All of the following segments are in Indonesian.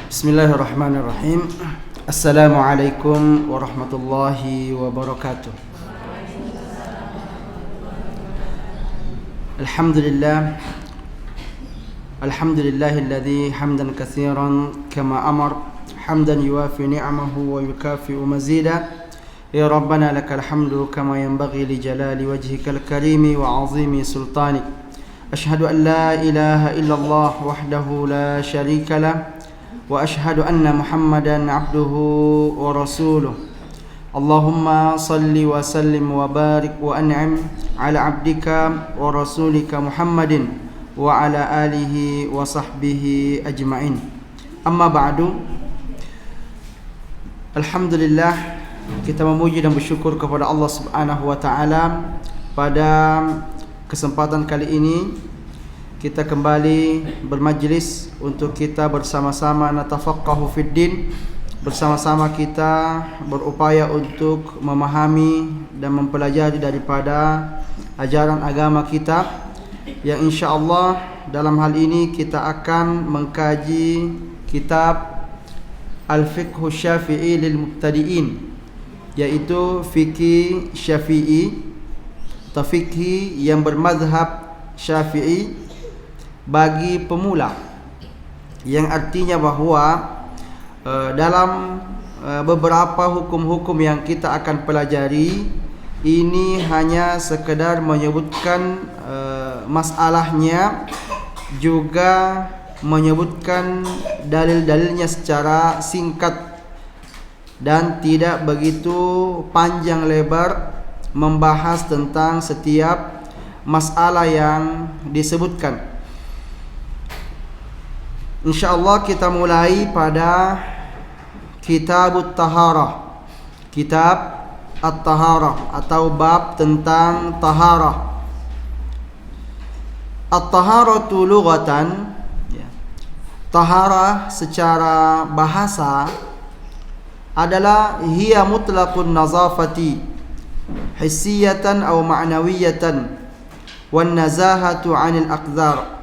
Bismillahirrahmanirrahim. Assalamualaikum warahmatullahi wabarakatuh. Alhamdulillah. Alhamdulillahilladzi hamdan katsiran kama amar, hamdan yuwafi ni'amahu wa yukafi'u mazida. Ya Rabbana lakal hamdu kama yanbaghi li jalali wajhikal karimi wa 'azimi sultani. Ashhadu an la ilaha illallah wahdahu la syarika lah. وأشهد أن محمدا عبده ورسوله اللهم صل وسلم وبارك وأنعم على عبدك ورسولك محمد وعلى آله وصحبه أجمعين أما بعد. Alhamdulillah, kita memuji dan bersyukur kepada Allah Subhanahu wa taala. Pada kesempatan kali ini kita kembali bermajlis untuk kita bersama-sama natafaqahu fid din, bersama-sama kita berupaya untuk memahami dan mempelajari daripada ajaran agama kita, yang insyaallah dalam hal ini kita akan mengkaji kitab Al-Fiqh Syafi'i lil Mubtadi'in, yaitu fikih Syafi'i atau fikih yang bermazhab Syafi'i bagi pemula, yang artinya bahawa dalam beberapa hukum-hukum yang kita akan pelajari ini hanya sekedar menyebutkan masalahnya, juga menyebutkan dalil-dalilnya secara singkat dan tidak begitu panjang lebar membahas tentang setiap masalah yang disebutkan. InsyaAllah kita mulai pada Kitabut Taharah, Kitab At-Taharah atau bab tentang taharah. At-Taharatu lughatan, taharah secara bahasa adalah hiya mutlaqun nazafati hissiyatan aw ma'nawiyatan wan nazahatu 'anil aqdar.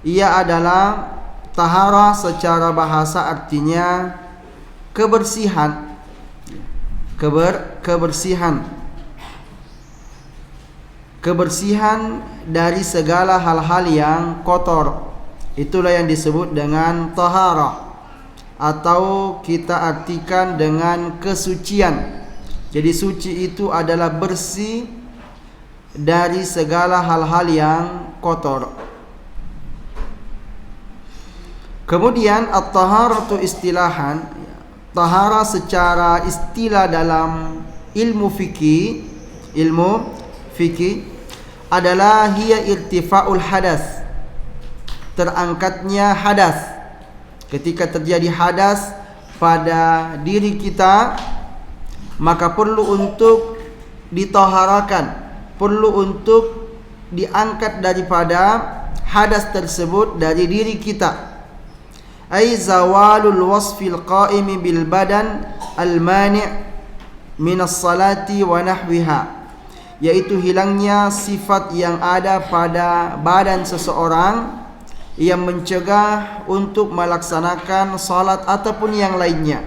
Ia adalah taharah secara bahasa, artinya kebersihan, kebersihan dari segala hal-hal yang kotor. Itulah yang disebut dengan taharah, atau kita artikan dengan kesucian. Jadi suci itu adalah bersih dari segala hal-hal yang kotor. Kemudian at-taharatu istilahan, taharah secara istilah dalam ilmu fikih adalah hiya irtifa'ul hadas, terangkatnya hadas. Ketika terjadi hadas pada diri kita, maka perlu untuk ditaharakan, perlu untuk diangkat daripada hadas tersebut dari diri kita. Ay zawalul wasfil qa'imi bil badan al mani' minas salati wa nahwiha, yaitu hilangnya sifat yang ada pada badan seseorang yang mencegah untuk melaksanakan salat ataupun yang lainnya,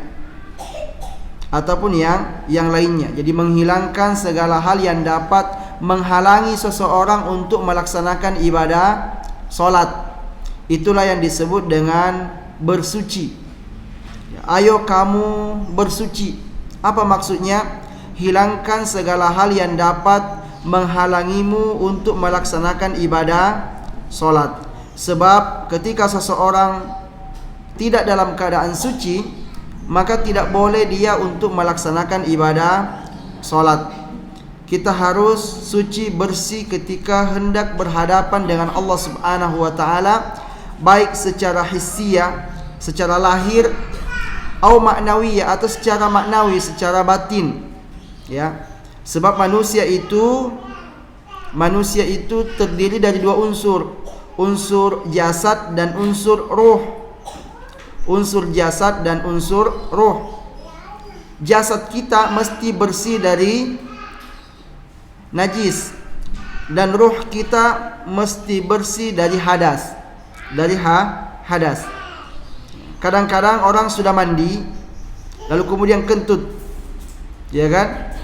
jadi menghilangkan segala hal yang dapat menghalangi seseorang untuk melaksanakan ibadah salat. Itulah yang disebut dengan bersuci. Ayo kamu bersuci. Apa maksudnya? Hilangkan segala hal yang dapat menghalangimu untuk melaksanakan ibadah solat. Sebab ketika seseorang tidak dalam keadaan suci, maka tidak boleh dia untuk melaksanakan ibadah solat. Kita harus suci, bersih ketika hendak berhadapan dengan Allah Subhanahu wa taala, baik secara hissiyah, secara lahir, atau maknawiyah, atau secara maknawi, secara batin. Ya, sebab manusia itu terdiri dari dua unsur, unsur jasad dan unsur ruh. Unsur jasad dan unsur ruh. Jasad kita mesti bersih dari najis, dan ruh kita mesti bersih dari hadas, hadas. Kadang-kadang orang sudah mandi lalu kemudian kentut, ya kan?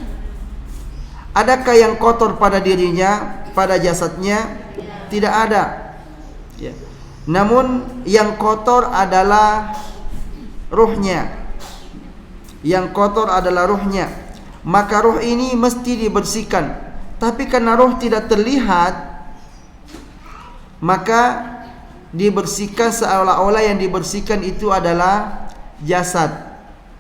Adakah yang kotor pada dirinya, pada jasadnya? Tidak ada, ya. Namun yang kotor adalah ruhnya. Yang kotor adalah ruhnya. Maka ruh ini mesti dibersihkan. Tapi karena ruh tidak terlihat, maka dibersihkan seolah-olah yang dibersihkan itu adalah jasad.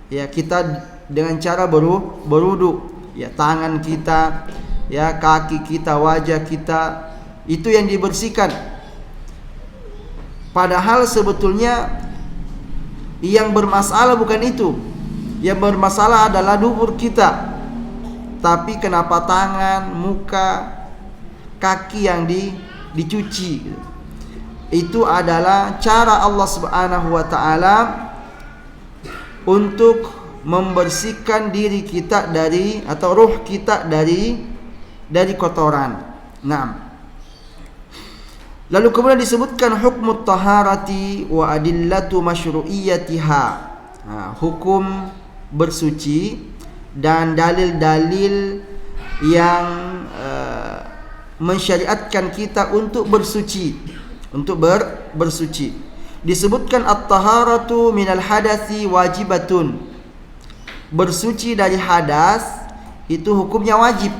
Ya, kita dengan cara berwudu, ya, tangan kita, ya, kaki kita, wajah kita, itu yang dibersihkan. Padahal sebetulnya yang bermasalah bukan itu. Yang bermasalah adalah dubur kita. Tapi kenapa tangan, muka, kaki yang dicuci? Itu adalah cara Allah Subhanahu wa taala untuk membersihkan diri kita dari, atau ruh kita dari kotoran. Nah, lalu kemudian disebutkan hukmu taharati wa adillatu masyru'iyyatiha. Hukum bersuci dan dalil-dalil yang mensyariatkan kita untuk bersuci, bersuci. Disebutkan at-taharatu minal hadathi wajibatun. Bersuci dari hadas itu hukumnya wajib.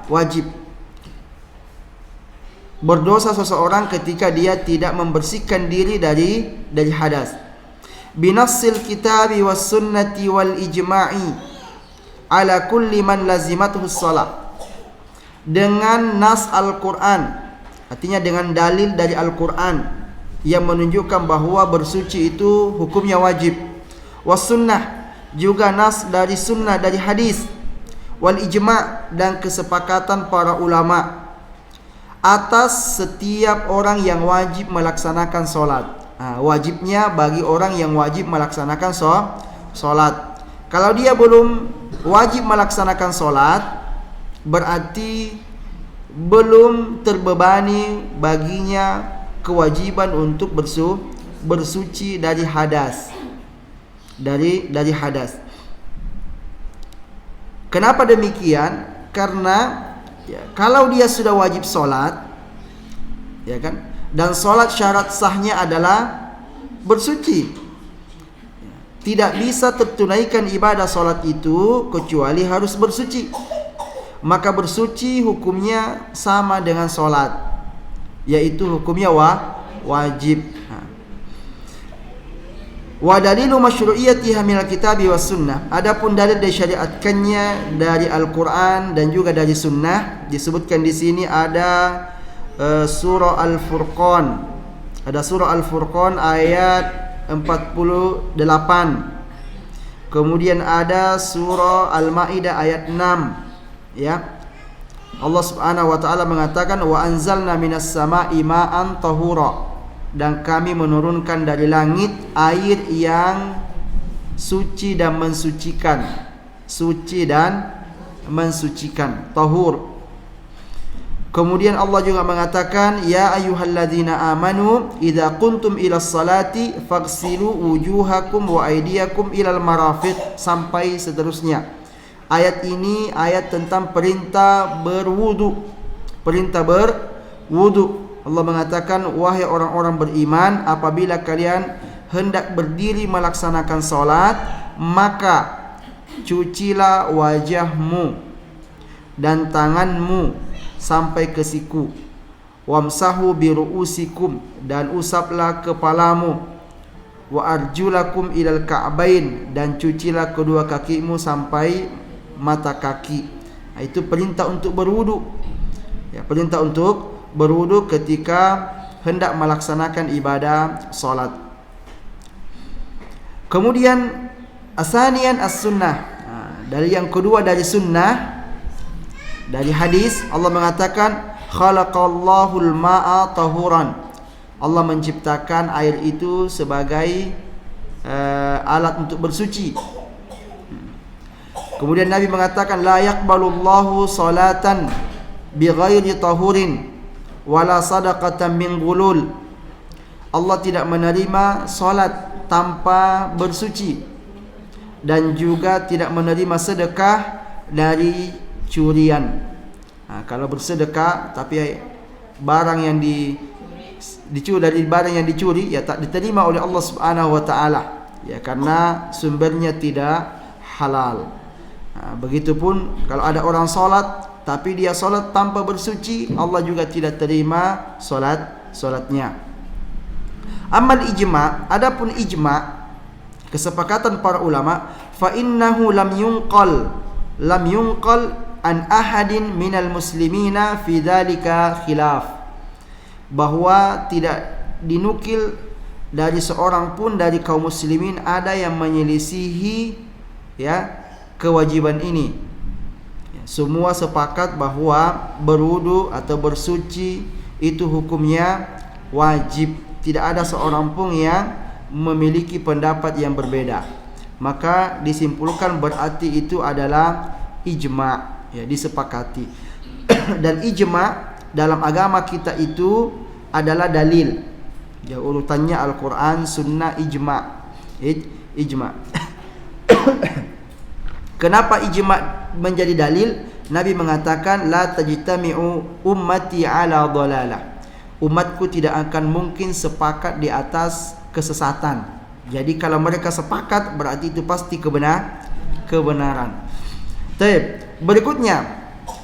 Wajib. Berdosa seseorang ketika dia tidak membersihkan diri dari hadas. Binassil kitabi was sunnati wal ijma'i ala kulli man lazimathu shalah. Dengan nas Al-Qur'an, artinya dengan dalil dari Al-Qur'an yang menunjukkan bahwa bersuci itu hukumnya wajib. Was sunnah, juga nas dari sunnah, dari hadis. Wal ijma', dan kesepakatan para ulama atas setiap orang yang wajib melaksanakan solat. Wajibnya bagi orang yang wajib melaksanakan solat. Kalau dia belum wajib melaksanakan solat, berarti belum terbebani baginya kewajiban untuk bersuci dari hadas. Dari hadas. Kenapa demikian? Karena kalau dia sudah wajib sholat, ya kan, dan sholat syarat sahnya adalah bersuci, tidak bisa tertunaikan ibadah sholat itu kecuali harus bersuci. Maka bersuci hukumnya sama dengan sholat, yaitu hukumnya wajib. Wa dalilu masyru'iyyatiha minal kitabi was sunnah. Adapun dalil disyariatkannya dari Al-Qur'an dan juga dari sunnah, disebutkan di sini ada surah Al-Furqan. Ada surah Al-Furqan ayat 48. Kemudian ada surah Al-Maidah ayat 6. Ya. Allah Subhanahu wa taala mengatakan wa anzalna minas sama'i ma'an tahura. Dan kami menurunkan dari langit air yang suci dan mensucikan. Suci dan mensucikan, tahur. Kemudian Allah juga mengatakan, ya ayyuhalladzina amanu idza qumtum ilas salati faghsilu wujuhakum wa aydiyakum ilal marafiq, sampai seterusnya. Ayat ini ayat tentang perintah berwudu. Perintah berwudu. Allah mengatakan, wahai orang-orang beriman, apabila kalian hendak berdiri melaksanakan salat, maka cucilah wajahmu dan tanganmu sampai ke siku. Wamsahu biru'usikum, dan usaplah kepalamu. Wa arjulakum ilal ka'bain, dan cucilah kedua kakimu sampai mata kaki. Itu perintah untuk berwudu. Ya, perintah untuk berwudu ketika hendak melaksanakan ibadah salat. Kemudian asanian as-sunnah. Dari yang kedua dari sunnah, dari hadis, Allah mengatakan khalaqallahul ma'a tahuran. Allah menciptakan air itu sebagai alat untuk bersuci. Kemudian Nabi mengatakan la yaqbalullahu salatan bighairi tahurin wala sadaqatan min ghulul. Allah tidak menerima solat tanpa bersuci, dan juga tidak menerima sedekah dari curian. Kalau bersedekah tapi barang yang dicuri, dari barang yang dicuri, ya tak diterima oleh Allah Subhanahu wa taala, ya karena sumbernya tidak halal. Begitupun kalau ada orang solat tapi dia solat tanpa bersuci, Allah juga tidak terima solatnya. Amal ijma', adapun ijma', kesepakatan para ulama, fa innahu lam yunqal an ahadin minal muslimina fi dzalika khilaf, bahwa tidak dinukil dari seorang pun dari kaum muslimin ada yang menyelisihi ya kewajiban ini. Semua sepakat bahwa berwudu atau bersuci itu hukumnya wajib. Tidak ada seorang pun yang memiliki pendapat yang berbeda. Maka disimpulkan berarti itu adalah ijma', ya, disepakati. Dan ijma' dalam agama kita itu adalah dalil. Ya, urutannya Al-Quran, Sunnah, ijma'. Ijma'. Kenapa ijma' menjadi dalil? Nabi mengatakan, la tajtami'u ummati ala dhalalah. Umatku tidak akan mungkin sepakat di atas kesesatan. Jadi kalau mereka sepakat berarti itu pasti kebenaran. Berikutnya,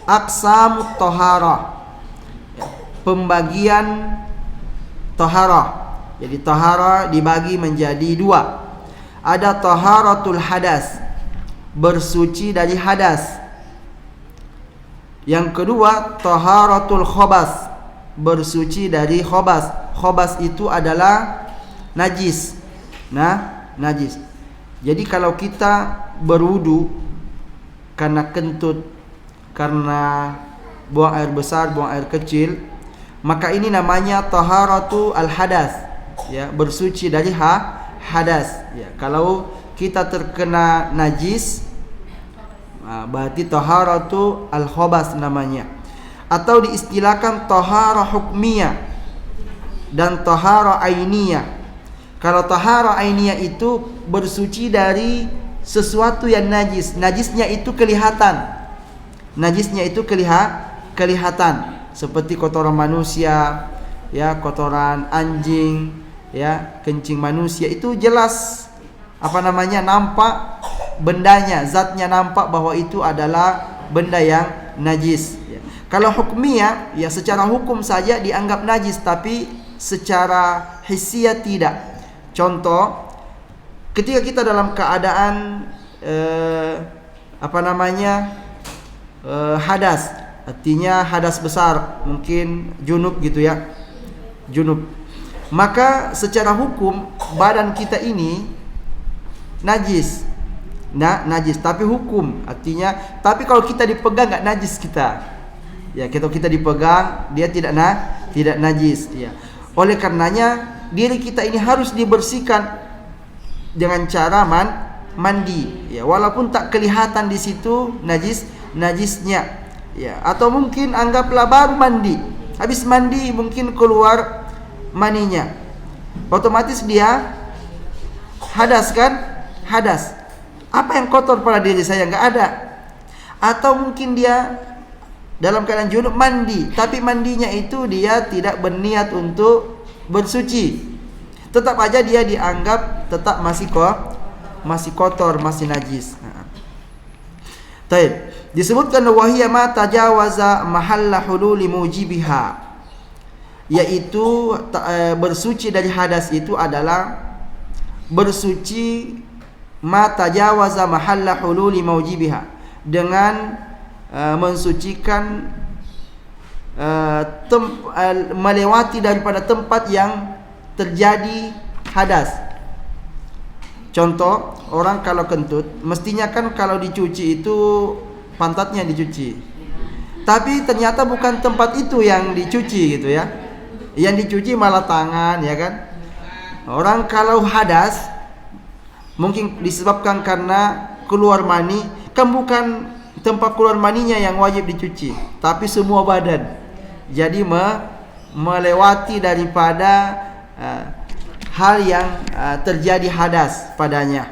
aqsamut taharah. Pembagian taharah. Jadi taharah dibagi menjadi dua. Ada taharatul hadas, bersuci dari hadas. Yang kedua, taharatul khabas, bersuci dari khabas. Khabas itu adalah najis. Najis. Jadi kalau kita berwudu karena kentut, karena buang air besar, buang air kecil, maka ini namanya taharatu al-hadas, ya, bersuci dari hadas. Ya, kalau kita terkena najis, berarti taharatu al-khabas namanya. Atau diistilahkan taharah hukmiyah dan taharah ainiyah. Kalau taharah ainiyah itu bersuci dari sesuatu yang najis. Najisnya itu kelihatan. Kelihatan. Seperti kotoran manusia, ya, kotoran anjing, ya, kencing manusia, itu jelas nampak bendanya, zatnya nampak bahwa itu adalah benda yang najis. Kalau hukmiyah, ya secara hukum saja dianggap najis, tapi secara hissiyah tidak. Contoh, ketika kita dalam keadaan hadas, artinya hadas besar, mungkin junub gitu ya, junub. Maka secara hukum badan kita ini najis. Najis, tapi hukum artinya, tapi kalau kita dipegang enggak najis kita. Ya, kalau kita dipegang dia tidak najis, ya. Oleh karenanya diri kita ini harus dibersihkan dengan cara mandi, ya, walaupun tak kelihatan di situ najisnya, ya. Atau mungkin anggaplah baru mandi, habis mandi mungkin keluar maninya, otomatis dia hadas kan? Hadas. Apa yang kotor pada diri saya? Enggak ada. Atau mungkin dia dalam keadaan junub mandi, tapi mandinya itu dia tidak berniat untuk bersuci, tetap aja dia dianggap tetap masih kotor, masih najis. Taib. Disebutkan wahiyya ma tajawaza mahalla hululi mujibiha, yaitu bersuci dari hadas itu adalah bersuci ma tajawaza mahalla hululi mujibiha, dengan mensucikan melewati daripada tempat yang terjadi hadas. Contoh, orang kalau kentut, mestinya kan kalau dicuci itu pantatnya dicuci, tapi ternyata bukan tempat itu yang dicuci gitu ya, yang dicuci malah tangan, ya kan. Orang kalau hadas mungkin disebabkan karena keluar mani, kan bukan tempat keluar maninya yang wajib dicuci, tapi semua badan. Jadi melewati daripada hal yang terjadi hadas padanya.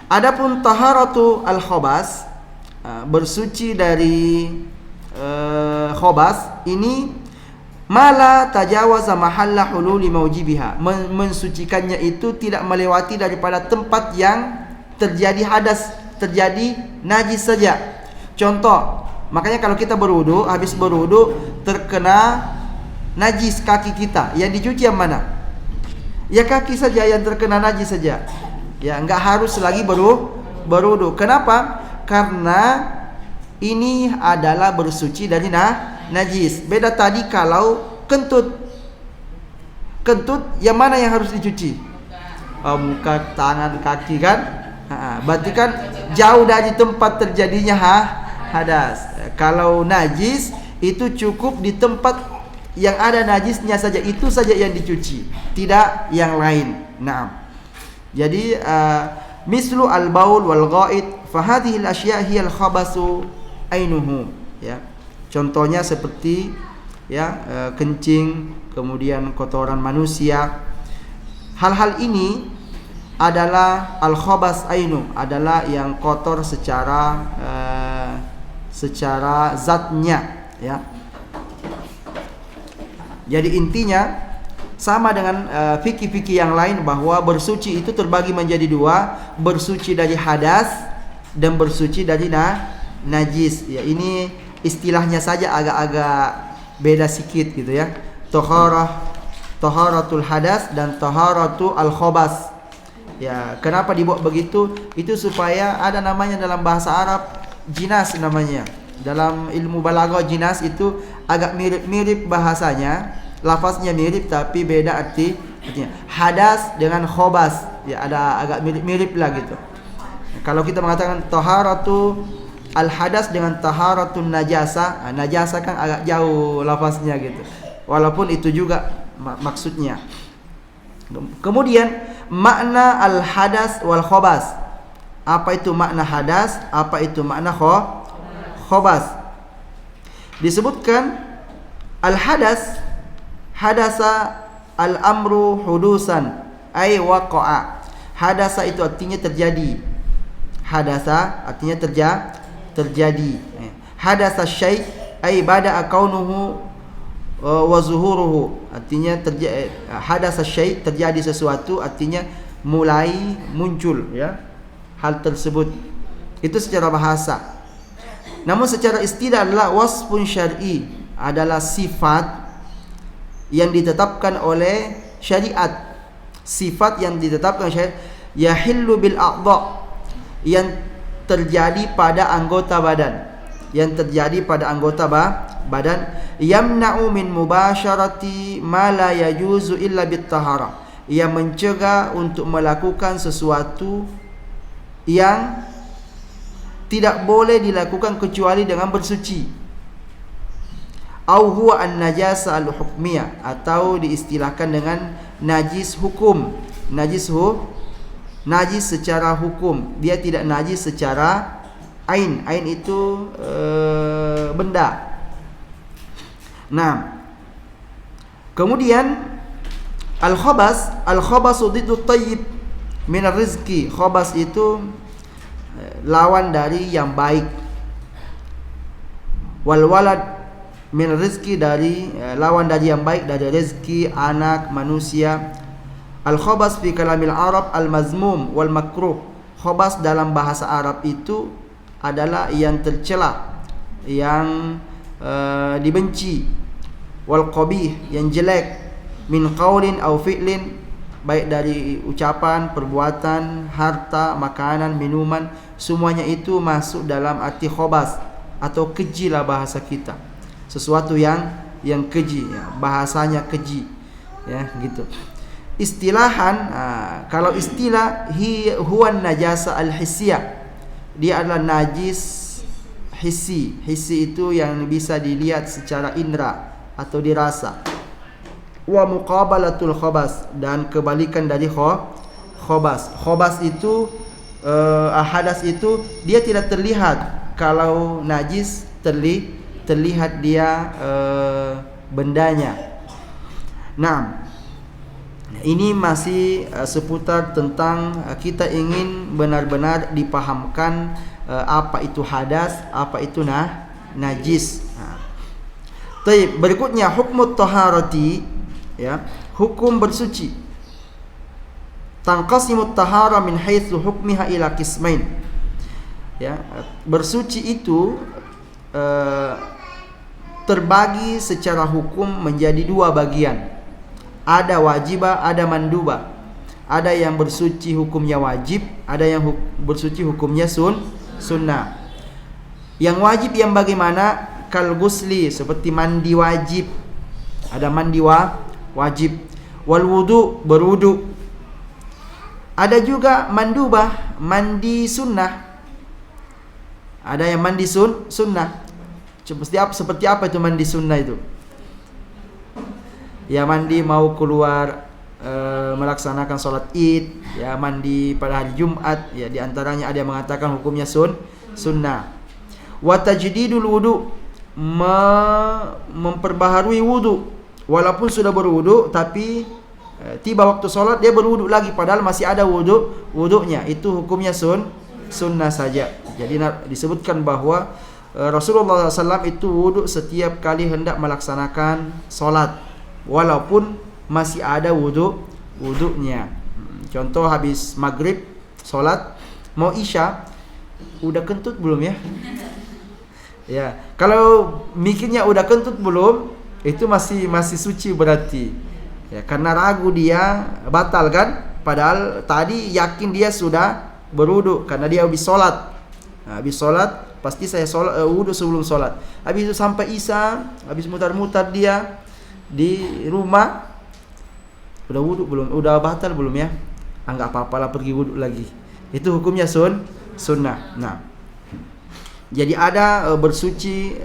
Adapun taharatu al-khabas, bersuci dari khabas, ini mala tajawaza mahalla hululi maujibiha, mensucikannya itu tidak melewati daripada tempat yang terjadi hadas, terjadi najis saja. Contoh, makanya kalau kita berwudu, habis berwudu terkena najis kaki kita, yang dicuci yang mana? Ya kaki saja yang terkena najis saja. Ya, enggak harus lagi berwudu. Kenapa? Karena ini adalah bersuci dari najis. Beda tadi kalau kentut. Kentut yang mana yang harus dicuci? Muka, tangan, kaki kan? Berarti kan jauh dari tempat terjadinya hadas. Kalau najis itu cukup di tempat yang ada najisnya saja, itu saja yang dicuci, tidak yang lain. Nah, jadi mislu al-baul wal ghaid fa hadhihi al-asya' hiya al-khabasu ainuhu, ya. Contohnya seperti kencing, kemudian kotoran manusia. Hal-hal ini adalah al-khabas ainu, adalah yang kotor secara zatnya, ya. Jadi intinya sama dengan fikih-fikih yang lain, bahwa bersuci itu terbagi menjadi dua, bersuci dari hadas dan bersuci dari najis. Ya, ini istilahnya saja agak-agak beda sedikit gitu ya. Taharatul hadas dan taharatul al-khabas. Ya, kenapa dibuat begitu? Itu supaya ada namanya dalam bahasa Arab jinas namanya. Dalam ilmu balaghah jinas itu agak mirip-mirip bahasanya, lafaznya mirip tapi beda artinya. Hadas dengan khobas, ya ada agak mirip-mirip lah gitu. Kalau kita mengatakan taharatu al-hadas dengan taharatun najasa, najasa kan agak jauh lafaznya gitu. Walaupun itu juga maksudnya. Kemudian makna al-hadas wal khobas. Apa itu makna hadas? Apa itu makna khobas? Disebutkan al-hadas, hadasa al-amru hudusan ay waqa'a. Hadasa itu artinya terjadi. Hadasa artinya terjadi. Hadasa syai' ay bada'a kaunuhu wa zuhuruhu, artinya hadasa syai', terjadi sesuatu, artinya mulai muncul, ya, hal tersebut. Itu secara bahasa. Namun secara istilah adalah wasfun syar'i, adalah sifat yang ditetapkan oleh syariat. Sifat yang ditetapkan syariat, yahillu bil a'dha, yang terjadi pada anggota badan, yang terjadi pada anggota badan, yamna'u min mubasharati ma la yajuzu illa bit tahara, yang mencegah untuk melakukan sesuatu yang tidak boleh dilakukan kecuali dengan bersuci. Au huwa an-najasa al-hukmiyah, atau diistilahkan dengan najis hukum. Najis secara hukum, dia tidak najis secara ain. Ain itu benda. Nah, kemudian al-khabasu diddu tayyib min ar-rizqi. Khabas itu lawan dari yang baik. Wal walad min rizqi, dari lawan dari yang baik, dari rezeki anak manusia. Al-khabas fi kalamil Arab al-mazmum wal makruh. Khabas dalam bahasa Arab itu adalah yang tercela, yang dibenci. Wal qabih, yang jelek. Min qaulin aw fi'lin, baik dari ucapan, perbuatan, harta, makanan, minuman, semuanya itu masuk dalam arti khabas atau keji lah bahasa kita. Sesuatu yang keji, ya, bahasanya keji, ya gitu. Istilahan, kalau istilah huwan najasa al-hissiyah, dia adalah najis hissi. Hissi itu yang bisa dilihat secara indera atau dirasa. Wa muqabalatul khabas, dan kebalikan dari khabas. Khabas itu hadas itu dia tidak terlihat. Kalau najis terlihat dia bendanya. Nah, Ini masih seputar tentang kita ingin benar-benar dipahamkan apa itu hadas, apa itu najis. Baik, berikutnya hukmut taharati, ya, hukum bersuci. Tanqasimut tahara min haitsu hukmiha ila qismain. Ya, bersuci itu terbagi secara hukum menjadi dua bagian. Ada wajibah, ada mandubah. Ada yang bersuci hukumnya wajib, ada yang bersuci hukumnya sunnah. Yang wajib yang bagaimana? Kal gusli, seperti mandi wajib. Ada mandi wajib. Wal wudu, berwudu. Ada juga mandubah, mandi sunnah. Ada yang mandi sunnah. Seperti apa itu mandi sunnah itu? Ya, mandi mau keluar melaksanakan sholat id, ya, mandi pada hari Jumat, ya, diantaranya ada yang mengatakan hukumnya sunnah. Wa tajdidul wudu, memperbaharui wudu, walaupun sudah berwudu tapi tiba waktu sholat dia berwudu lagi padahal masih ada wudunya, itu hukumnya sunnah saja. Jadi disebutkan bahwa Rasulullah SAW itu wudu setiap kali hendak melaksanakan sholat, walaupun masih ada wudunya. Contoh habis maghrib sholat, mau isya, udah kentut belum ya? Ya, kalau mikirnya udah kentut belum, itu masih suci berarti. Ya, karena ragu dia batal kan? Padahal tadi yakin dia sudah berwudu karena dia habis sholat. Nah, habis sholat pasti saya wudu sebelum sholat. Habis itu sampai isya, habis mutar-mutar dia di rumah, udah wudu belum? Udah batal belum ya? Enggak apa-apalah, pergi wudu lagi. Itu hukumnya sunnah. Nah, jadi ada bersuci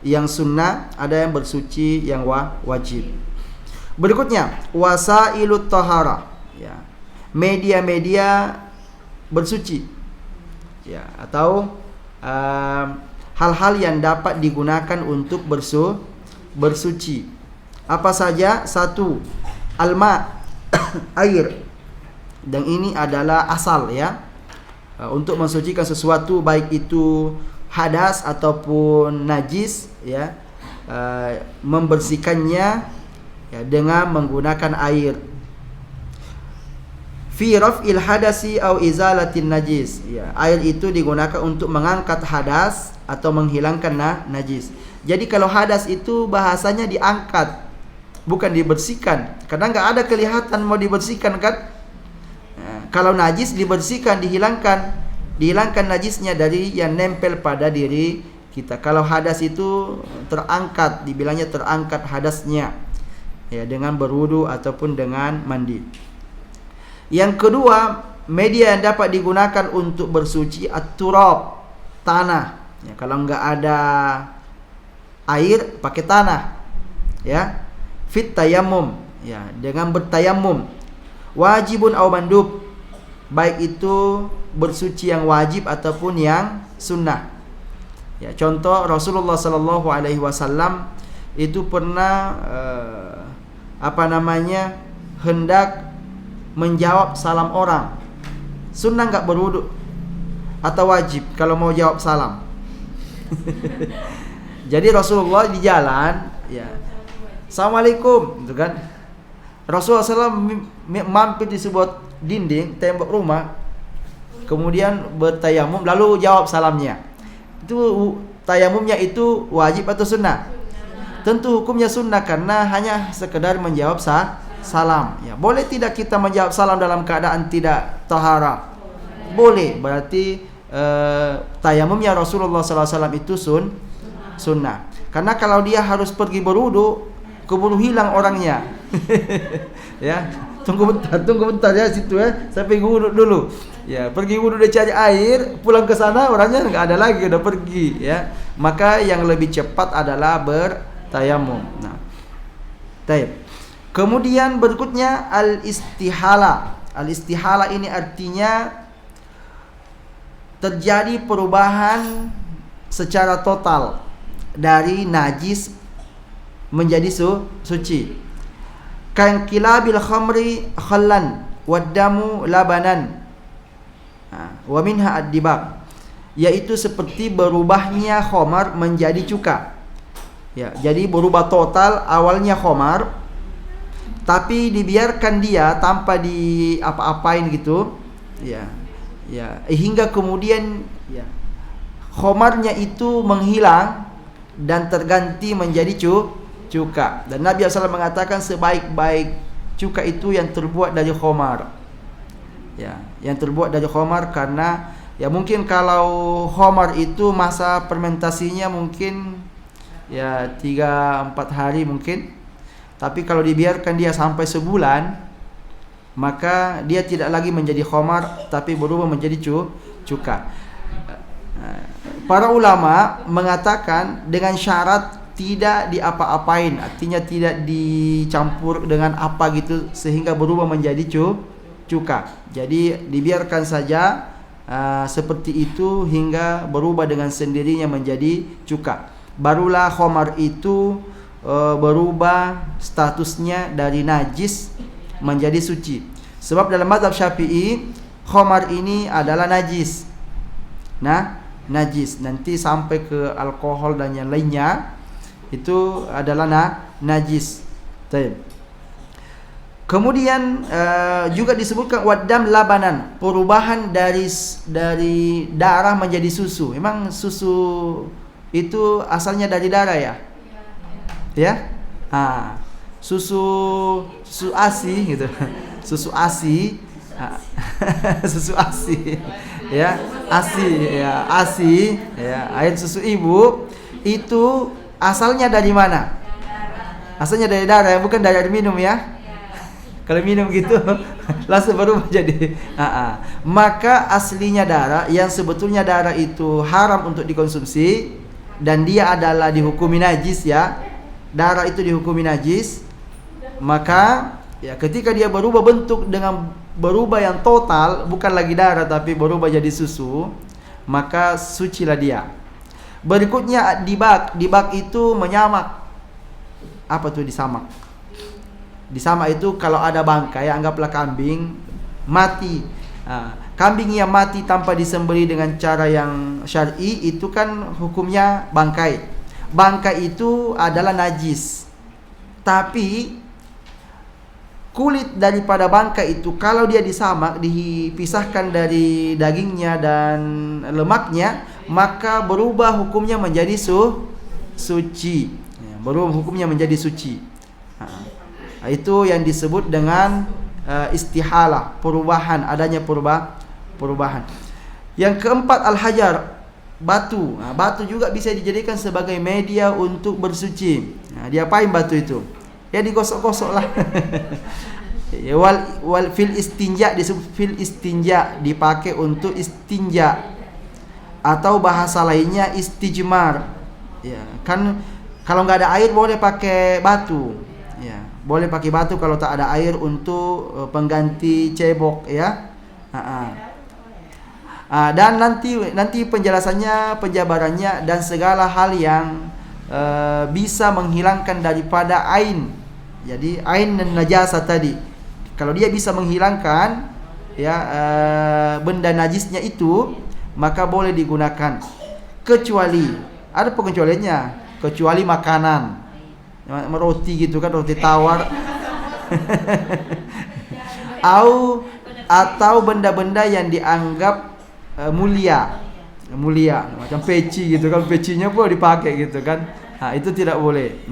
yang sunnah, ada yang bersuci yang wajib. Berikutnya wasailut tahara, ya, media-media bersuci, ya, atau hal-hal yang dapat digunakan untuk bersuci. Apa saja? Satu, alma, air. Dan ini adalah asal, ya, untuk mensucikan sesuatu, baik itu hadas ataupun najis, ya, membersihkannya, ya, dengan menggunakan air. Fi raf'il hadasi au izalatin najis, ya, air itu digunakan untuk mengangkat hadas atau menghilangkan najis. Jadi kalau hadas itu bahasanya diangkat, bukan dibersihkan, karena nggak ada kelihatan mau dibersihkan kan. Kalau najis dibersihkan, dihilangkan najisnya dari yang nempel pada diri kita. Kalau hadas itu terangkat, dibilangnya terangkat hadasnya, ya, dengan berwudu ataupun dengan mandi. Yang kedua, media yang dapat digunakan untuk bersuci at-turab, tanah. Ya, kalau enggak ada air, pakai tanah. Ya, fit tayammum, ya, dengan bertayamum. Wajibun aw mandub, baik itu bersuci yang wajib ataupun yang sunnah. Ya, contoh Rasulullah sallallahu alaihi wasallam itu pernah hendak menjawab salam orang. Sunnah enggak berwudu atau wajib kalau mau jawab salam? Jadi Rasulullah di jalan, ya, Assalamualaikum, gitu kan. Rasulullah SAW mampir di sebuah dinding tembok rumah, kemudian bertayamum lalu jawab salamnya. Itu tayamumnya itu wajib atau sunnah? Tentu hukumnya sunnah karena hanya sekedar menjawab salam. Ya, boleh tidak kita menjawab salam dalam keadaan tidak tahara? Boleh. Berarti tayamumnya Rasulullah SAW itu sunnah. Karena kalau dia harus pergi berwudu, keburu hilang orangnya. Ya, tunggu bentar ya situ ya. Saya pergi wudu dulu. Ya, pergi wudu dia cari air, pulang ke sana orangnya enggak ada lagi, udah pergi, ya. Maka yang lebih cepat adalah bertayamum. Nah, taib. Kemudian berikutnya al-istihala. Al-istihala ini artinya terjadi perubahan secara total dari najis menjadi suci. kan kilabil khamri khallan waddamu labanan wa minha ad-dibaq, yaitu seperti berubahnya khamar menjadi cuka. Ya, jadi berubah total, awalnya khamar tapi dibiarkan dia tanpa di apa-apain gitu. Ya. Ya, hingga kemudian ya, khamarnya itu menghilang dan terganti menjadi cuka. Dan Nabi SAW mengatakan sebaik-baik cuka itu yang terbuat dari khamar. Ya, yang terbuat dari khamar, karena ya mungkin kalau khamar itu masa fermentasinya mungkin ya 3-4 hari mungkin. Tapi kalau dibiarkan dia sampai sebulan, maka dia tidak lagi menjadi khamar tapi berubah menjadi cuka. Para ulama mengatakan dengan syarat tidak diapa-apain, artinya tidak dicampur dengan apa gitu sehingga berubah menjadi cuka. Jadi dibiarkan saja seperti itu hingga berubah dengan sendirinya menjadi cuka. Barulah khamar itu berubah statusnya dari najis menjadi suci. Sebab dalam mazhab Syafi'i khamar ini adalah najis. Nah, najis nanti sampai ke alkohol dan yang lainnya itu adalah najis. Baik. Kemudian juga disebutkan waddam labanan, perubahan dari darah menjadi susu. Memang susu itu asalnya dari darah ya? Ya? Susu ASI gitu. Susu ASI. Susu ASI. Ya, ASI ya, ASI ya, air susu ibu itu asalnya dari mana? Asalnya dari darah, bukan dari air minum ya. Kalau minum gitu langsung berubah jadi maka aslinya darah, yang sebetulnya darah itu haram untuk dikonsumsi dan dia adalah dihukumi najis ya. Darah itu dihukumi najis. Maka ya ketika dia berubah bentuk dengan berubah yang total, bukan lagi darah tapi berubah jadi susu, maka sucilah dia. Berikutnya dibak. Dibak itu menyamak. Apa tuh disamak? Disamak itu kalau ada bangkai, anggaplah kambing mati. Kambing yang mati tanpa disembelih dengan cara yang syar'i itu kan hukumnya bangkai. Bangkai itu adalah najis. Tapi kulit daripada bangkai itu kalau dia disamak, dipisahkan dari dagingnya dan lemaknya, maka berubah hukumnya menjadi suci. Berubah hukumnya menjadi suci. Itu yang disebut dengan istihalah, perubahan, adanya perubahan. Yang keempat al-hajar, batu. Batu juga bisa dijadikan sebagai media untuk bersuci. Diapain batu itu? Ya digosok-gosok lah. wal fil istinja, disebut fil istinja, dipakai untuk istinja, atau bahasa lainnya istijmar. Ya, kan kalau nggak ada air boleh pakai batu. Ya, boleh pakai batu kalau tak ada air untuk pengganti cebok ya. Dan nanti penjelasannya, penjabarannya dan segala hal yang bisa menghilangkan daripada ain. Jadi ain dan najasa tadi, kalau dia bisa menghilangkan ya benda najisnya itu, maka boleh digunakan. Kecuali ada pengecualiannya, kecuali makanan. Roti gitu kan, roti tawar. Atau benda-benda yang dianggap mulia, macam peci gitu kan, pecinya pun dipakai gitu kan. Itu tidak boleh.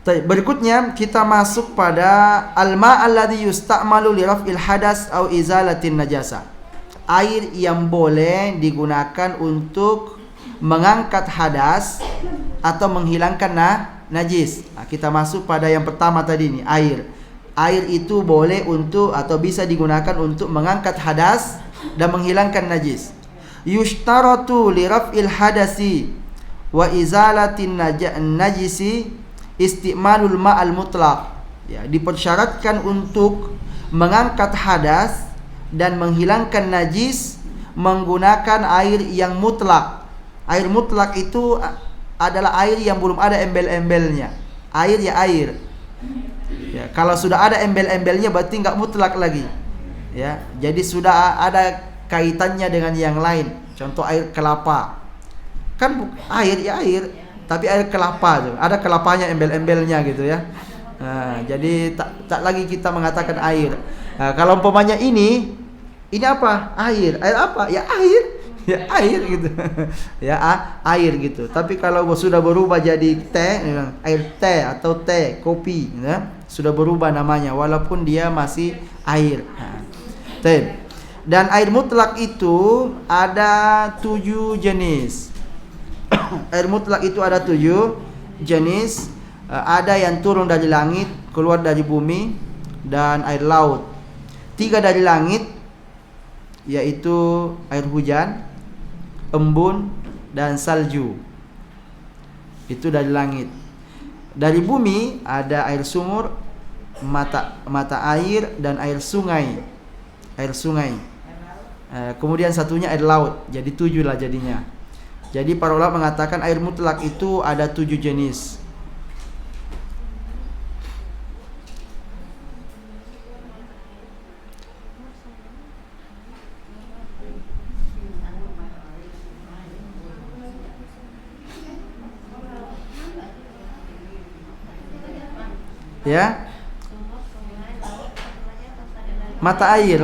Berikutnya kita masuk pada al-ma' alladhi yusta'malu li raf'il hadas au izalatin najasa. Air yang boleh digunakan untuk mengangkat hadas atau menghilangkan najis. Kita masuk pada yang pertama tadi nih, air. Air itu boleh untuk atau bisa digunakan untuk mengangkat hadas dan menghilangkan najis. Yushtaratu li raf'il hadasi wa izalatin najisi isti'malul ma'al mutlaq. Ya, dipersyaratkan untuk mengangkat hadas dan menghilangkan najis menggunakan air yang mutlak. Air mutlak itu adalah air yang belum ada embel-embelnya. air ya air. Ya, kalau sudah ada embel-embelnya berarti nggak mutlak lagi. Ya, jadi sudah ada kaitannya dengan yang lain. Contoh air kelapa. Kan air ya air, tapi air kelapa tuh. Ada kelapanya, embel-embelnya gitu ya. Nah, jadi tak lagi kita mengatakan air. Nah, kalau umpamanya ini apa? Air. Air apa? Ya air. Ya air gitu. Ya air gitu. Tapi kalau sudah berubah jadi teh, air teh atau teh, kopi, ya, sudah berubah namanya walaupun dia masih air. Nah, dan air mutlak itu ada 7 jenis. Air mutlak itu ada 7 jenis. Ada yang turun dari langit, keluar dari bumi, dan air laut. 3 dari langit, yaitu air hujan, embun, dan salju. Itu dari langit. Dari bumi ada air sumur, mata air, dan air sungai. Air sungai. Kemudian satunya air laut. Jadi 7 lah jadinya. Jadi para ulama mengatakan air mutlak itu ada 7 jenis. Ya, mata air,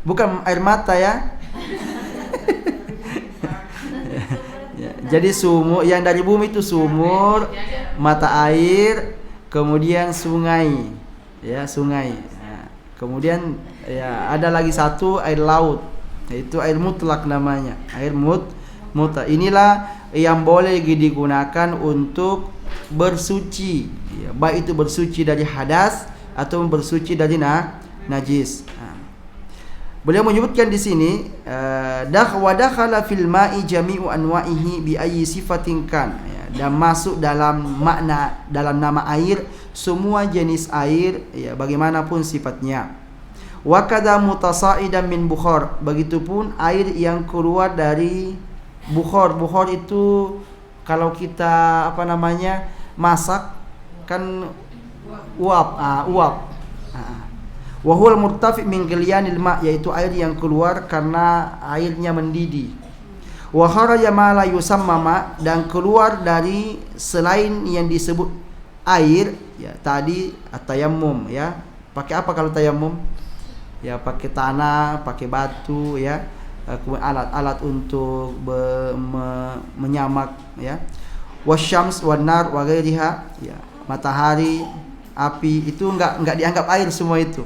bukan air mata ya. Ya, jadi sumur yang dari bumi itu sumur, mata air, kemudian sungai, ya sungai. Nah, kemudian ya ada lagi satu air laut, yaitu air mutlak namanya, air mutlak. Inilah yang boleh digunakan untuk bersuci, ya, baik itu bersuci dari hadas atau bersuci dari najis. Beliau menyebutkan di sini dakhala fil ma'i jami'u anwa'ihi bi ayyi sifatin kan, ya, dan masuk dalam makna dalam nama air semua jenis air, ya, bagaimanapun sifatnya. Wa kadza mutasa'idan min bukhar, begitupun air yang keluar dari bukhar. Bukhar itu kalau kita masak kan uap. Wa huwal murtafi min gilyanil ma', yaitu air yang keluar karena airnya mendidih. Wa kharaja ma la yusamma ma', dan keluar dari selain yang disebut air, ya tadi tayammum, ya. Pakai apa kalau tayammum? Ya pakai tanah, pakai batu, ya. Alat-alat untuk menyamak, ya. Wasyams wan nar wa ghairiha, ya, matahari, api, itu enggak dianggap air semua itu.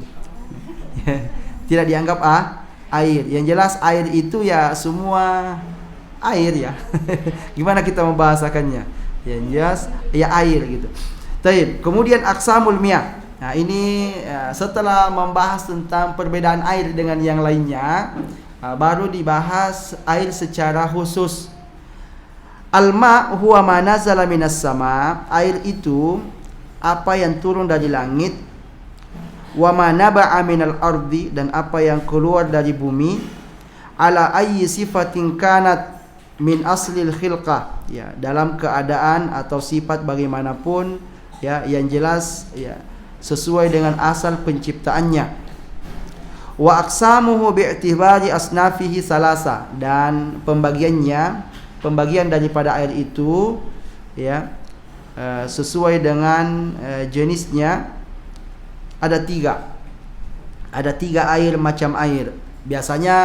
Tidak dianggap air. Yang jelas air itu ya semua air, ya. Gimana kita membahasakannya? Yang jelas ya air gitu. Baik, kemudian aqsamul miyah. Nah, ini setelah membahas tentang perbedaan air dengan yang lainnya, baru dibahas air secara khusus. Al-ma' huwa ma nazala minas sama, air itu apa yang turun dari langit, wa ma naba'a minal ardi, dan apa yang keluar dari bumi, ala ayyi sifatin kanat min aslil khilqah, ya, dalam keadaan atau sifat bagaimanapun, ya, yang jelas, ya, sesuai dengan asal penciptaannya. Wa aqsamuhu bi'tibari asnafihi salasa, dan pembagian daripada air itu, ya, sesuai dengan jenisnya ada 3 air, macam air. Biasanya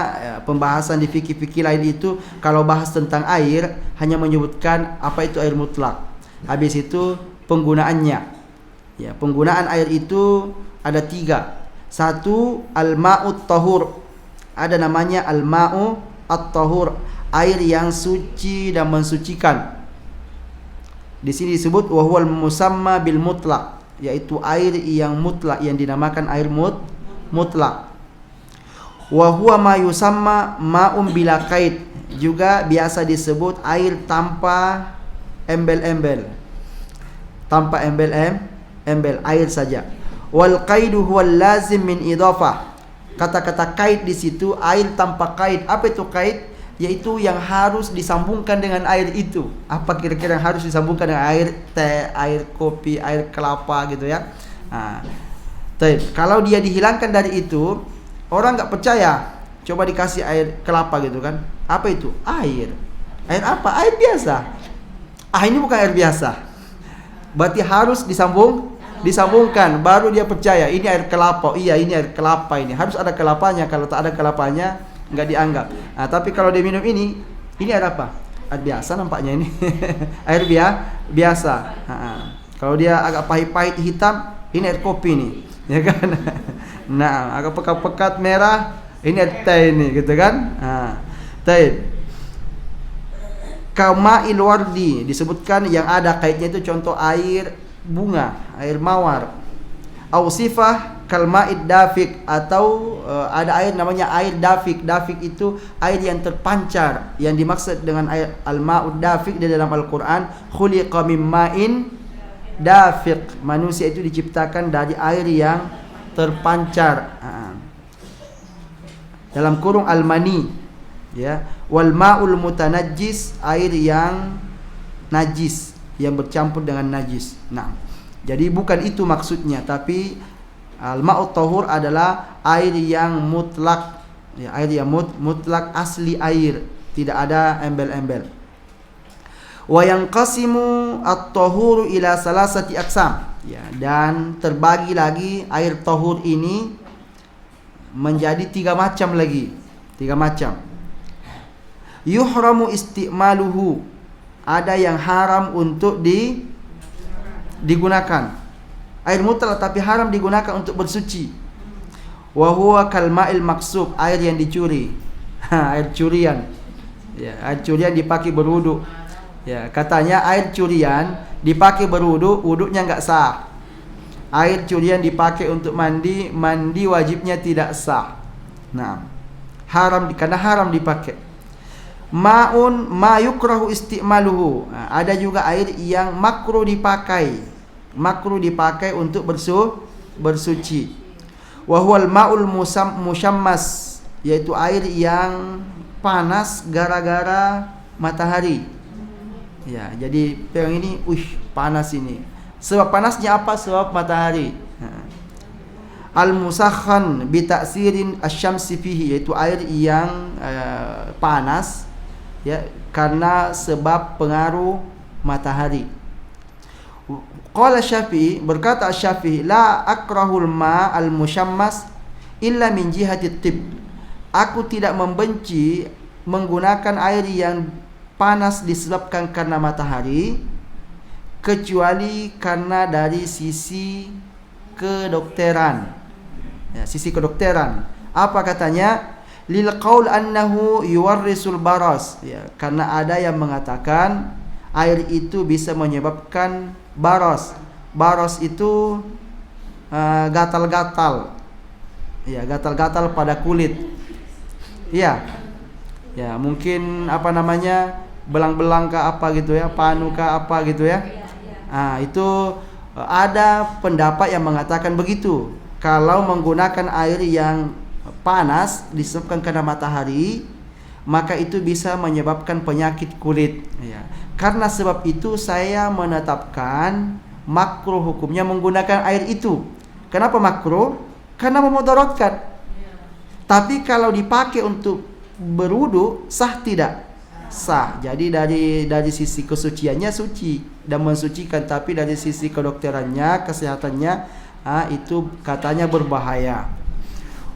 pembahasan di fikih-fikih lain itu kalau bahas tentang air hanya menyebutkan apa itu air mutlak, habis itu penggunaannya, ya, penggunaan air itu ada 3. Satu, al-ma'ut tahur, ada namanya al-ma'u at-tahur, air yang suci dan mensucikan. Di sini disebut wa huwal musamma bil mutlaq, yaitu air yang mutlak, yang dinamakan air mutlak. Wa huwa ma yusamma ma'um bila qaid, juga biasa disebut air tanpa embel-embel. Tanpa embel, air saja. Wal qaidu huwal lazim min idhafah. Kata-kata qaid di situ air tanpa qaid. Apa itu qaid? yaitu yang harus disambungkan dengan air itu. Apa kira-kira yang harus disambungkan dengan air teh, air kopi, air kelapa gitu ya. Kalau dia dihilangkan dari itu, orang nggak percaya. Coba dikasih air kelapa gitu kan. Apa itu? Air. Air apa? Air biasa. Ini bukan air biasa. Berarti harus disambungkan, baru dia percaya ini air kelapa. Iya, ini air kelapa ini. Harus ada kelapanya. Kalau tak ada kelapanya, nggak dianggap. Tapi kalau dia minum ini air apa? Air biasa nampaknya ini. Air biasa. Kalau dia agak pahit-pahit hitam, ini air kopi nih, ya kan? Nah, agak pekat-pekat merah, ini air teh ini, gitu kan? Teh. Kama'il wardi disebutkan yang ada kaitnya itu contoh air bunga, air mawar. Au sifah kalma'id dafiq, atau ada air namanya air dafiq. Dafiq itu air yang terpancar. Yang dimaksud dengan air al-ma'ud dafiq di dalam Al-Qur'an, khuliqa mim ma'in dafiq. Manusia itu diciptakan dari air yang terpancar. Dalam kurung al-mani, ya. Wal ma'ul mutanajjis, air yang najis, yang bercampur dengan najis. Nah, jadi bukan itu maksudnya, tapi al-ma'ut tahur adalah air yang mutlak, ya, air yang mutlak, asli air, tidak ada embel-embel. Wa yanqasimu at-tahuru ila salasati aqsam, ya, dan terbagi lagi air tahur ini menjadi tiga macam lagi. Tiga macam. Yuhramu isti'maluhu, ada yang haram untuk digunakan. Air mutlak tapi haram digunakan untuk bersuci. Wa huwa kalma'il maksub, air yang dicuri. Air curian. Ya, air curian dipakai berwudu. Ya, katanya air curian dipakai berwudu, wudunya enggak sah. Air curian dipakai untuk mandi, mandi wajibnya tidak sah. Nah, haram karena haram dipakai. Ma'un ma yukrahu isti'maluhu, ada juga air yang makruh dipakai. Makruh dipakai untuk bersuci. Wa huwal ma'ul musyammas, yaitu air yang panas gara-gara matahari. Ya, jadi yang ini panas ini. Sebab panasnya apa? Sebab matahari. Al-musakhan bi ta'sirin asy-syamsi fihi, yaitu air yang panas, ya, karena sebab pengaruh matahari. Qala Syafi'i, berkata Syafi'i, la akrahul ma al-musyammas illa min jihati tib. Aku tidak membenci menggunakan air yang panas disebabkan karena matahari, kecuali karena dari sisi kedokteran. Ya, sisi kedokteran. Apa katanya? Lil qaul annahu yuwarrisul baras, ya, karena ada yang mengatakan air itu bisa menyebabkan baras. Baras itu gatal-gatal, ya, gatal-gatal pada kulit. Ya, ya, mungkin apa namanya, belang-belang kah apa gitu ya, panu kah apa gitu ya. Itu ada pendapat yang mengatakan begitu. Kalau menggunakan air yang panas disebabkan karena matahari, maka itu bisa menyebabkan penyakit kulit, ya. Karena sebab itu saya menetapkan makruh hukumnya menggunakan air itu. Kenapa makruh? Karena memudaratkan. Tapi kalau dipakai untuk berwudu, sah tidak? Sah. Jadi dari sisi kesuciannya suci dan mensucikan, tapi dari sisi kedokterannya, kesehatannya, itu katanya berbahaya.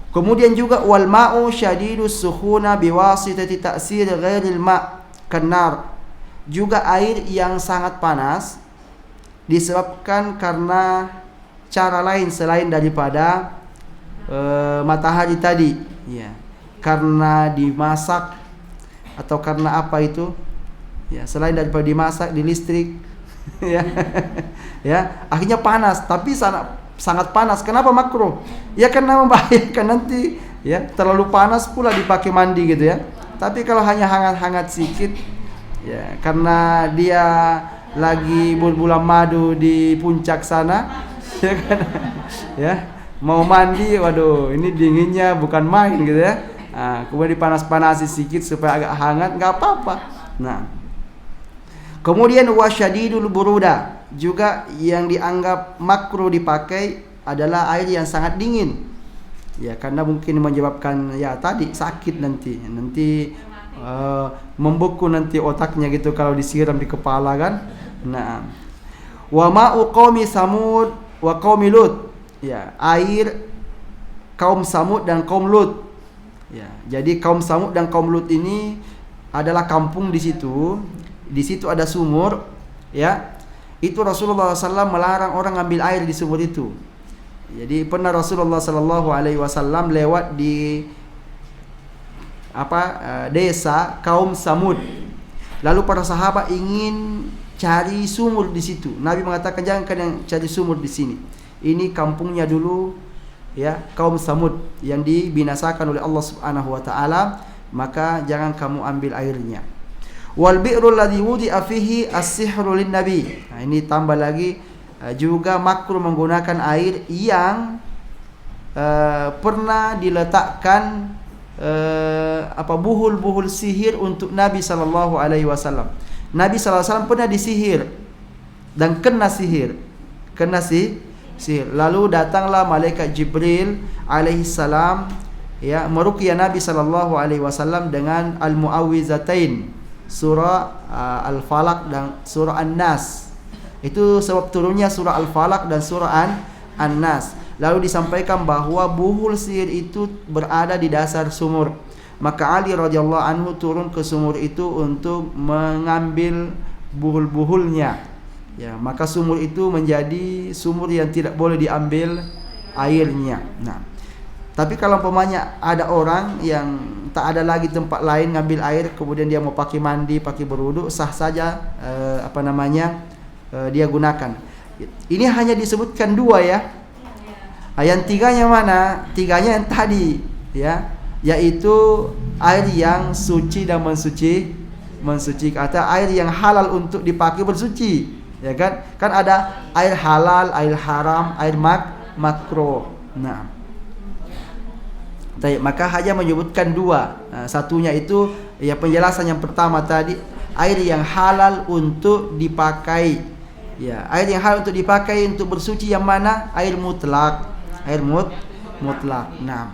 Kemudian juga wal ma'u syadidus sukhuna biwasitati ta'sir ghairil ma' kanar. Juga air yang sangat panas disebabkan karena cara lain selain daripada matahari tadi, ya. Karena dimasak atau karena apa itu? Ya, selain daripada dimasak di listrik, ya. Ya, akhirnya panas, tapi sangat panas. Kenapa makruh? Ya karena membahayakan nanti, ya, terlalu panas pula dipakai mandi gitu ya. Tapi kalau hanya hangat-hangat sedikit, ya, karena dia lagi bulan madu di puncak sana, ya kan, ya, mau mandi, waduh, ini dinginnya bukan main gitu ya. Kemudian dipanas-panasi sedikit supaya agak hangat, nggak apa-apa. Nah, kemudian wasyadidul buruda, juga yang dianggap makruh dipakai adalah air yang sangat dingin. Ya, karena mungkin menyebabkan ya tadi sakit nanti membeku nanti otaknya gitu kalau disiram di kepala kan. Nah, wa ma'u qaumi Samud wa qaumi Lut. Ya, air kaum Samud dan kaum Lut. Ya, jadi kaum Samud dan kaum Lut ini adalah kampung di situ. Di situ ada sumur, ya. Itu Rasulullah SAW melarang orang ngambil air di sumur itu. Jadi pernah Rasulullah SAW lewat di desa kaum Samud. Lalu para sahabat ingin cari sumur di situ. Nabi mengatakan jangan kalian cari sumur di sini. Ini kampungnya dulu, ya, kaum Samud yang dibinasakan oleh Allah Subhanahu wa taala, maka jangan kamu ambil airnya. Wal bi'rul ladzi wudi'a fihi as-sihru lin nabi. Nah, ini tambah lagi juga makruh menggunakan air yang pernah diletakkan buhul-buhul sihir untuk Nabi sallallahu alaihi wasallam. Nabi sallallahu alaihi wasallam pernah disihir dan kena sihir. Lalu datanglah malaikat Jibril alaihi salam, ya, meruqyah Nabi sallallahu alaihi wasallam dengan al-muawwizatain, surah Al-Falaq dan surah An-Nas. Itu sebab turunnya surah Al-Falaq dan surah An-Nas. Lalu disampaikan bahwa buhul sihir itu berada di dasar sumur. Maka Ali radhiyallahu anhu turun ke sumur itu untuk mengambil buhul-buhulnya. Ya, maka sumur itu menjadi sumur yang tidak boleh diambil airnya. Nah, tapi kalau umpamanya ada orang yang tak ada lagi tempat lain ngambil air, kemudian dia mau pakai mandi, pakai berwudu, sah saja dia gunakan. Ini hanya disebutkan dua, ya. Yang tiganya mana? Tiganya yang tadi, ya, yaitu air yang suci dan mensucikan, atau air yang halal untuk dipakai bersuci. Ya kan? Kan ada air halal, air haram, air makruh. Nah, maka hanya menyebutkan dua. Nah, satunya itu ya penjelasan yang pertama tadi, air yang halal untuk dipakai. Ya, air yang halal untuk dipakai untuk bersuci yang mana? Air mutlak. Air mutlak. Nah,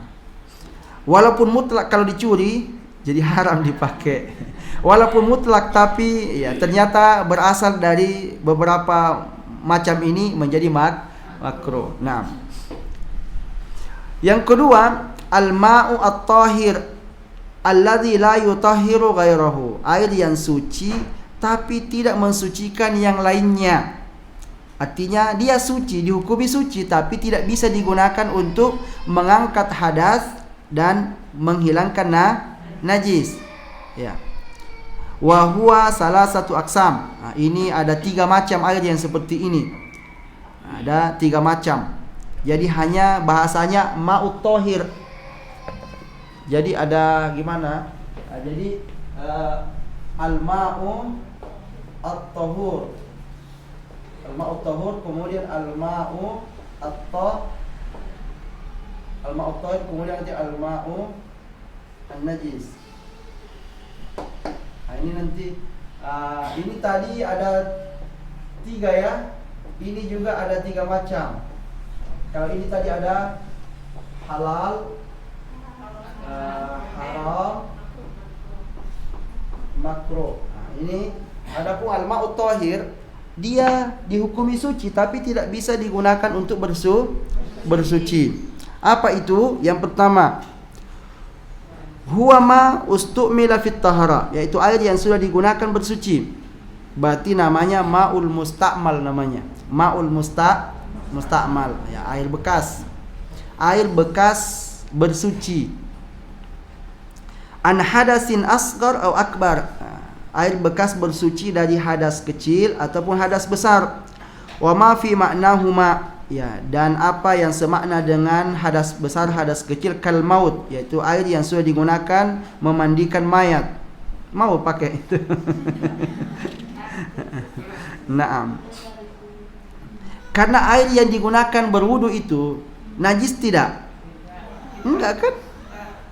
walaupun mutlak kalau dicuri jadi haram dipakai. Walaupun mutlak tapi ya ternyata berasal dari beberapa macam ini menjadi makruh. Nah, yang kedua, al-ma'u at-tahir alladzi la yutahhiru ghairahu. Air yang suci tapi tidak mensucikan yang lainnya. Artinya dia suci, dihukumi suci, tapi tidak bisa digunakan untuk mengangkat hadas dan menghilangkan najis. Ya. Wa huwa salah satu aksam. Nah, ini ada 3 macam air yang seperti ini. Ada 3 macam. Jadi hanya bahasanya ma'ut tahir. Jadi ada gimana? Nah, jadi al-ma'u at-tahur. Al-ma'u at-tahur, kemudian al-ma'u al-ma'u at-tahir, kemudian nanti al-ma'u an-najis. Nah, ini nanti ini tadi ada 3, ya. Ini juga ada 3 macam. Kalau ini tadi ada halal, haram, makruh. Nah, ini adapun al-ma'ut tahir, dia dihukumi suci tapi tidak bisa digunakan untuk bersuci. Apa itu? Yang pertama, huwa ma ustu'mila fit tahara, yaitu air yang sudah digunakan bersuci. Berarti namanya ma'ul musta'mal namanya. Ma'ul musta'mal, ya, air bekas. Air bekas bersuci. An hadasin asghar atau akbar. Air bekas bersuci dari hadas kecil ataupun hadas besar. Wa ma fi ma'nahuma, ya, dan apa yang semakna dengan hadas besar, hadas kecil, kal maut, yaitu air yang sudah digunakan memandikan mayat. Mau pakai itu? Naam. Karena air yang digunakan berwudu itu najis tidak? Enggak kan?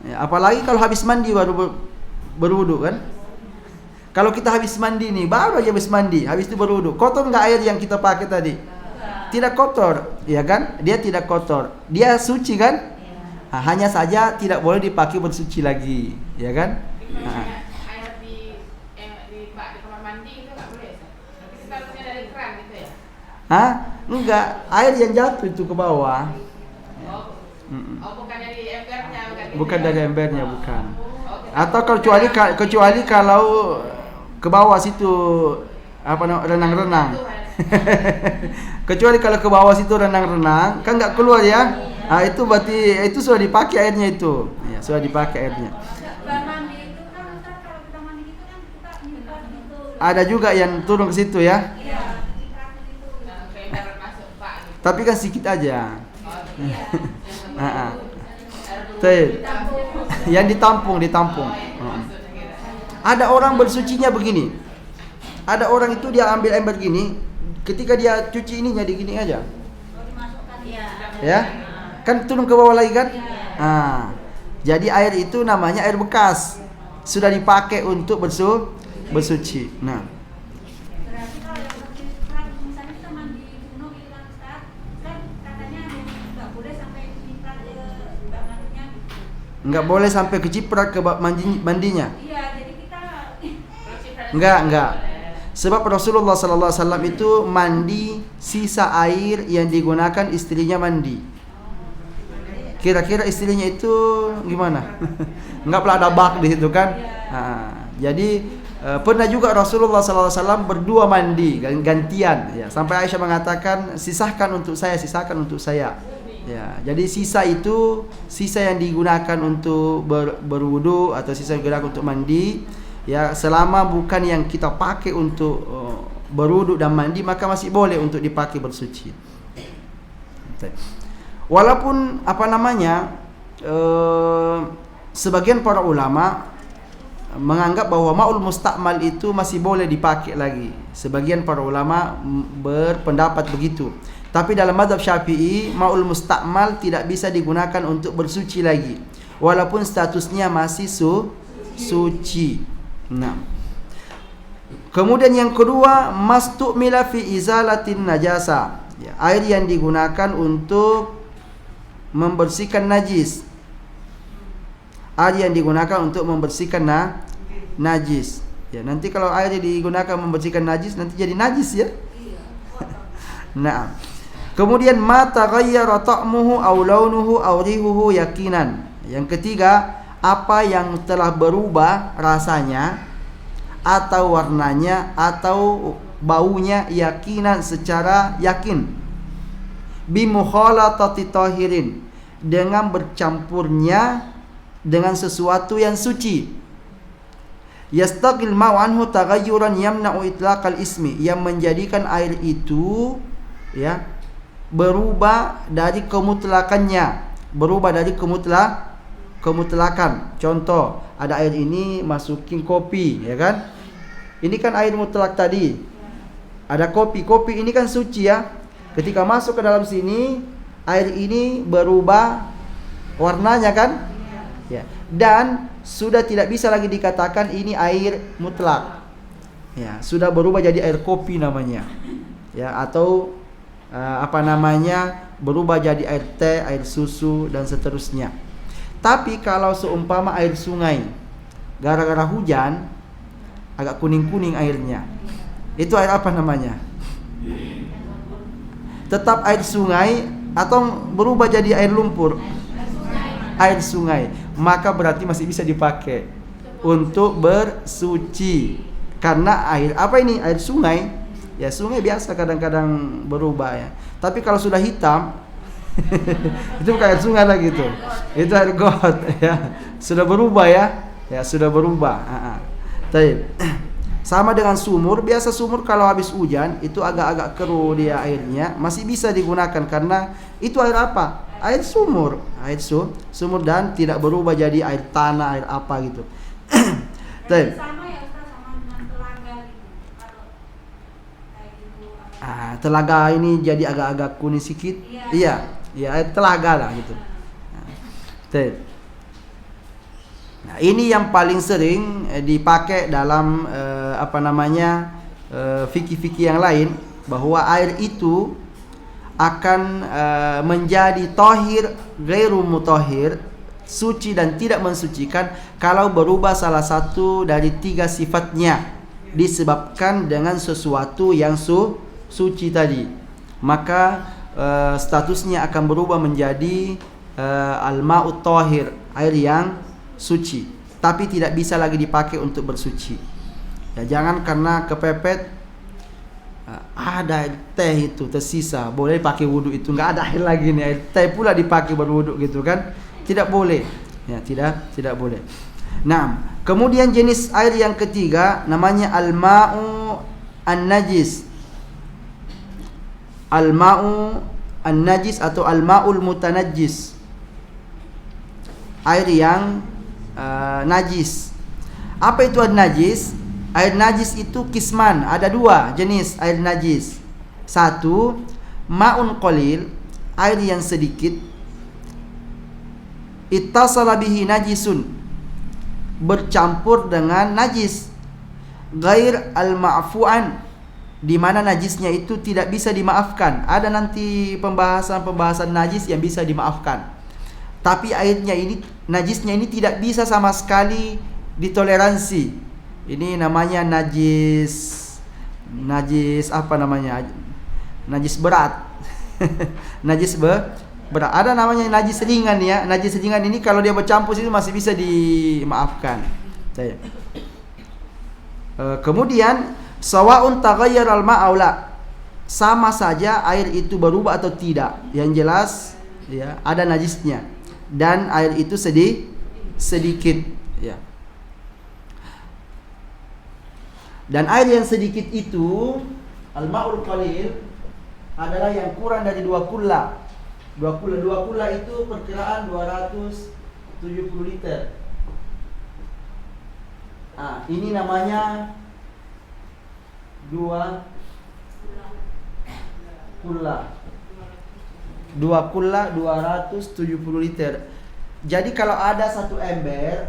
Ya, apalagi kalau habis mandi baru berwudu kan. Kalau kita habis mandi nih, baru aja habis mandi, habis itu berwudu, kotor nggak air yang kita pakai tadi? Tidak kotor, ya kan? Dia tidak kotor, dia suci kan? Nah, hanya saja tidak boleh dipakai bersuci lagi, ya kan? Nah. Air di kamar mandi itu nggak boleh. Tapi seharusnya dari keran gitu ya? Hah? Enggak, air yang jatuh itu ke bawah. Oh, bukan dari embernya, Bukan dari embernya, bukan. Oh, Atau kecuali kalau ke bawah situ apa namanya, renang-renang. Kecuali kalau ke bawah situ renang-renang, kan nggak keluar ya. Ah, itu berarti itu sudah dipakai airnya itu. Ya, sudah dipakai airnya. Ada juga yang turun ke situ ya. Tapi kan sedikit aja. Yang ditampung. Ada orang bersucinya begini. Ada orang itu dia ambil ember gini, ketika dia cuci ininya di gini aja. Ya. Kan turun ke bawah lagi kan? Jadi air itu namanya air bekas. Sudah dipakai untuk bersuci. Nah. Berarti kalau yang berkisrat, misalnya kita mandi gunung gitu kan Ustaz, kan katanya nggak boleh sampai kiciprat bak mandinya. Nggak boleh sampai keciprat ke bak mandinya. Iya, jadi kita Enggak. Sebab Rasulullah sallallahu alaihi wasallam itu mandi sisa air yang digunakan istrinya mandi. Kira-kira istrinya itu gimana? Enggak pula ada bak di situ kan? Jadi pernah juga Rasulullah sallallahu alaihi wasallam berdua mandi gantian ya. Sampai Aisyah mengatakan sisakan untuk saya. Ya, jadi sisa itu sisa yang digunakan untuk berwudu atau sisa yang digunakan untuk mandi. Ya, selama bukan yang kita pakai untuk berwudu dan mandi, maka masih boleh untuk dipakai bersuci. Walaupun sebagian para ulama menganggap bahwa ma'ul mustakmal itu masih boleh dipakai lagi. Sebagian para ulama berpendapat begitu. Tapi dalam mazhab Syafi'i, ma'ul mustakmal tidak bisa digunakan untuk bersuci lagi, walaupun statusnya masih suci. Nah. Kemudian yang kedua, mastu'mila fi izalatin najasa. Ya, air yang digunakan untuk membersihkan najis. Air yang digunakan untuk membersihkan najis. Ya, nanti kalau air yang digunakan membersihkan najis nanti jadi najis ya. Nah. Kemudian ma taghayyara ta'muhu aw launuhu aw rihuhu yakinan. Yang ketiga, apa yang telah berubah rasanya atau warnanya atau baunya yakinan secara yakin. Bi mukhalatati tahirin, dengan bercampurnya dengan sesuatu yang suci. Yastaqil ma'u anhu taghayyuran yamna'u itlaqal ismi, yang menjadikan air itu ya berubah dari kemutlakannya, kemutlakan. Contoh, ada air ini masukin kopi, ya kan? Ini kan air mutlak tadi. Ada kopi ini kan suci ya. Ketika masuk ke dalam sini, air ini berubah warnanya kan? Ya. Dan sudah tidak bisa lagi dikatakan ini air mutlak. Ya, sudah berubah jadi air kopi namanya. Ya, atau berubah jadi air teh, air susu dan seterusnya. Tapi kalau seumpama air sungai, gara-gara hujan agak kuning-kuning airnya, itu air apa namanya? Tetap air sungai atau berubah jadi air lumpur? Air sungai. Maka berarti masih bisa dipakai untuk bersuci. Karena air apa ini? Air sungai. Ya, sungai biasa kadang-kadang berubah ya. Tapi kalau sudah hitam itu bukan air sungai lagi itu. Itu air got ya. Sudah berubah ya. Ya, sudah berubah. Baik. Sama dengan sumur, biasa sumur kalau habis hujan itu agak-agak keruh dia airnya, masih bisa digunakan karena itu air apa? Air sumur. Air sumur dan tidak berubah jadi air tanah, air apa gitu. Baik. sama ya Ustaz, sama dengan telaga gitu. Kalau kayak gitu Telaga ini jadi agak-agak kuning sedikit. Iya, air telaga lah gitu. Baik. Nah, ini yang paling sering dipakai dalam fikih-fikih yang lain, bahwa air itu akan menjadi tahir ghairu mutahhir, suci dan tidak mensucikan kalau berubah salah satu dari 3 sifatnya disebabkan dengan sesuatu yang suci tadi. Maka statusnya akan berubah menjadi al-ma'ut tahir, air yang suci, tapi tidak bisa lagi dipakai untuk bersuci. Ya, jangan karena kepepet ada air teh itu tersisa, boleh pakai wudhu, itu nggak ada air lagi nih, air teh pula dipakai berwudhu gitu kan, tidak boleh. Ya, tidak boleh. Nah, kemudian jenis air yang ketiga namanya al-ma'u an-najis. Al-ma'u an-najis atau al-ma'ul mutanajjis, air yang najis. Apa itu air najis? Air najis itu kisman, ada 2 jenis air najis. 1, ma'un qalil, air yang sedikit, ittasala bihi najisun, bercampur dengan najis, ghair al-ma'fu'an, di mana najisnya itu tidak bisa dimaafkan. Ada nanti pembahasan najis yang bisa dimaafkan, tapi airnya ini, najisnya ini tidak bisa sama sekali ditoleransi. Ini namanya najis apa namanya? Najis berat. Najis berat. Ada namanya najis ringan ya. Najis ringan ini kalau dia bercampur itu masih bisa dimaafkan. Kemudian sawa'un taghayyar al-ma' aw la, sama saja air itu berubah atau tidak. Yang jelas ya, ada najisnya dan air itu sedikit ya. Dan air yang sedikit itu, al-ma'ul qalil, adalah yang kurang dari 2 kulla. 2 kulla itu perkiraan 270 liter. Ini namanya 2 kulla. 2 kulla 270 liter. Jadi kalau ada satu ember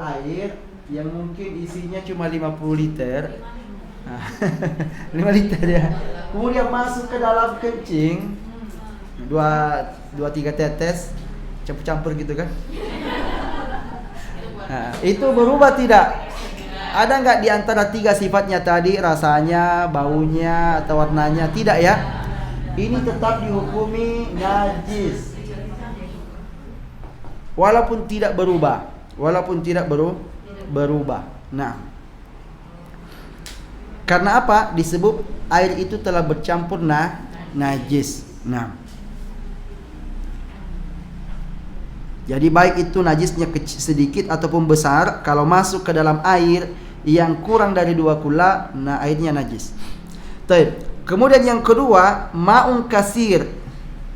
air yang mungkin isinya cuma 50 liter, 5 liter ya, kemudian masuk ke dalam kencing 2-3 tetes, campur gitu kan, itu berubah tidak? Ada nggak di antara 3 sifatnya tadi, rasanya, baunya, atau warnanya? Tidak ya. Ini tetap dihukumi najis, walaupun tidak berubah. Nah, karena apa? Disebut air itu telah bercampur najis. Nah, jadi baik itu najisnya sedikit ataupun besar, kalau masuk ke dalam air yang kurang dari 2 kulla, nah airnya najis. Baik. Kemudian yang kedua, ma'un kasir,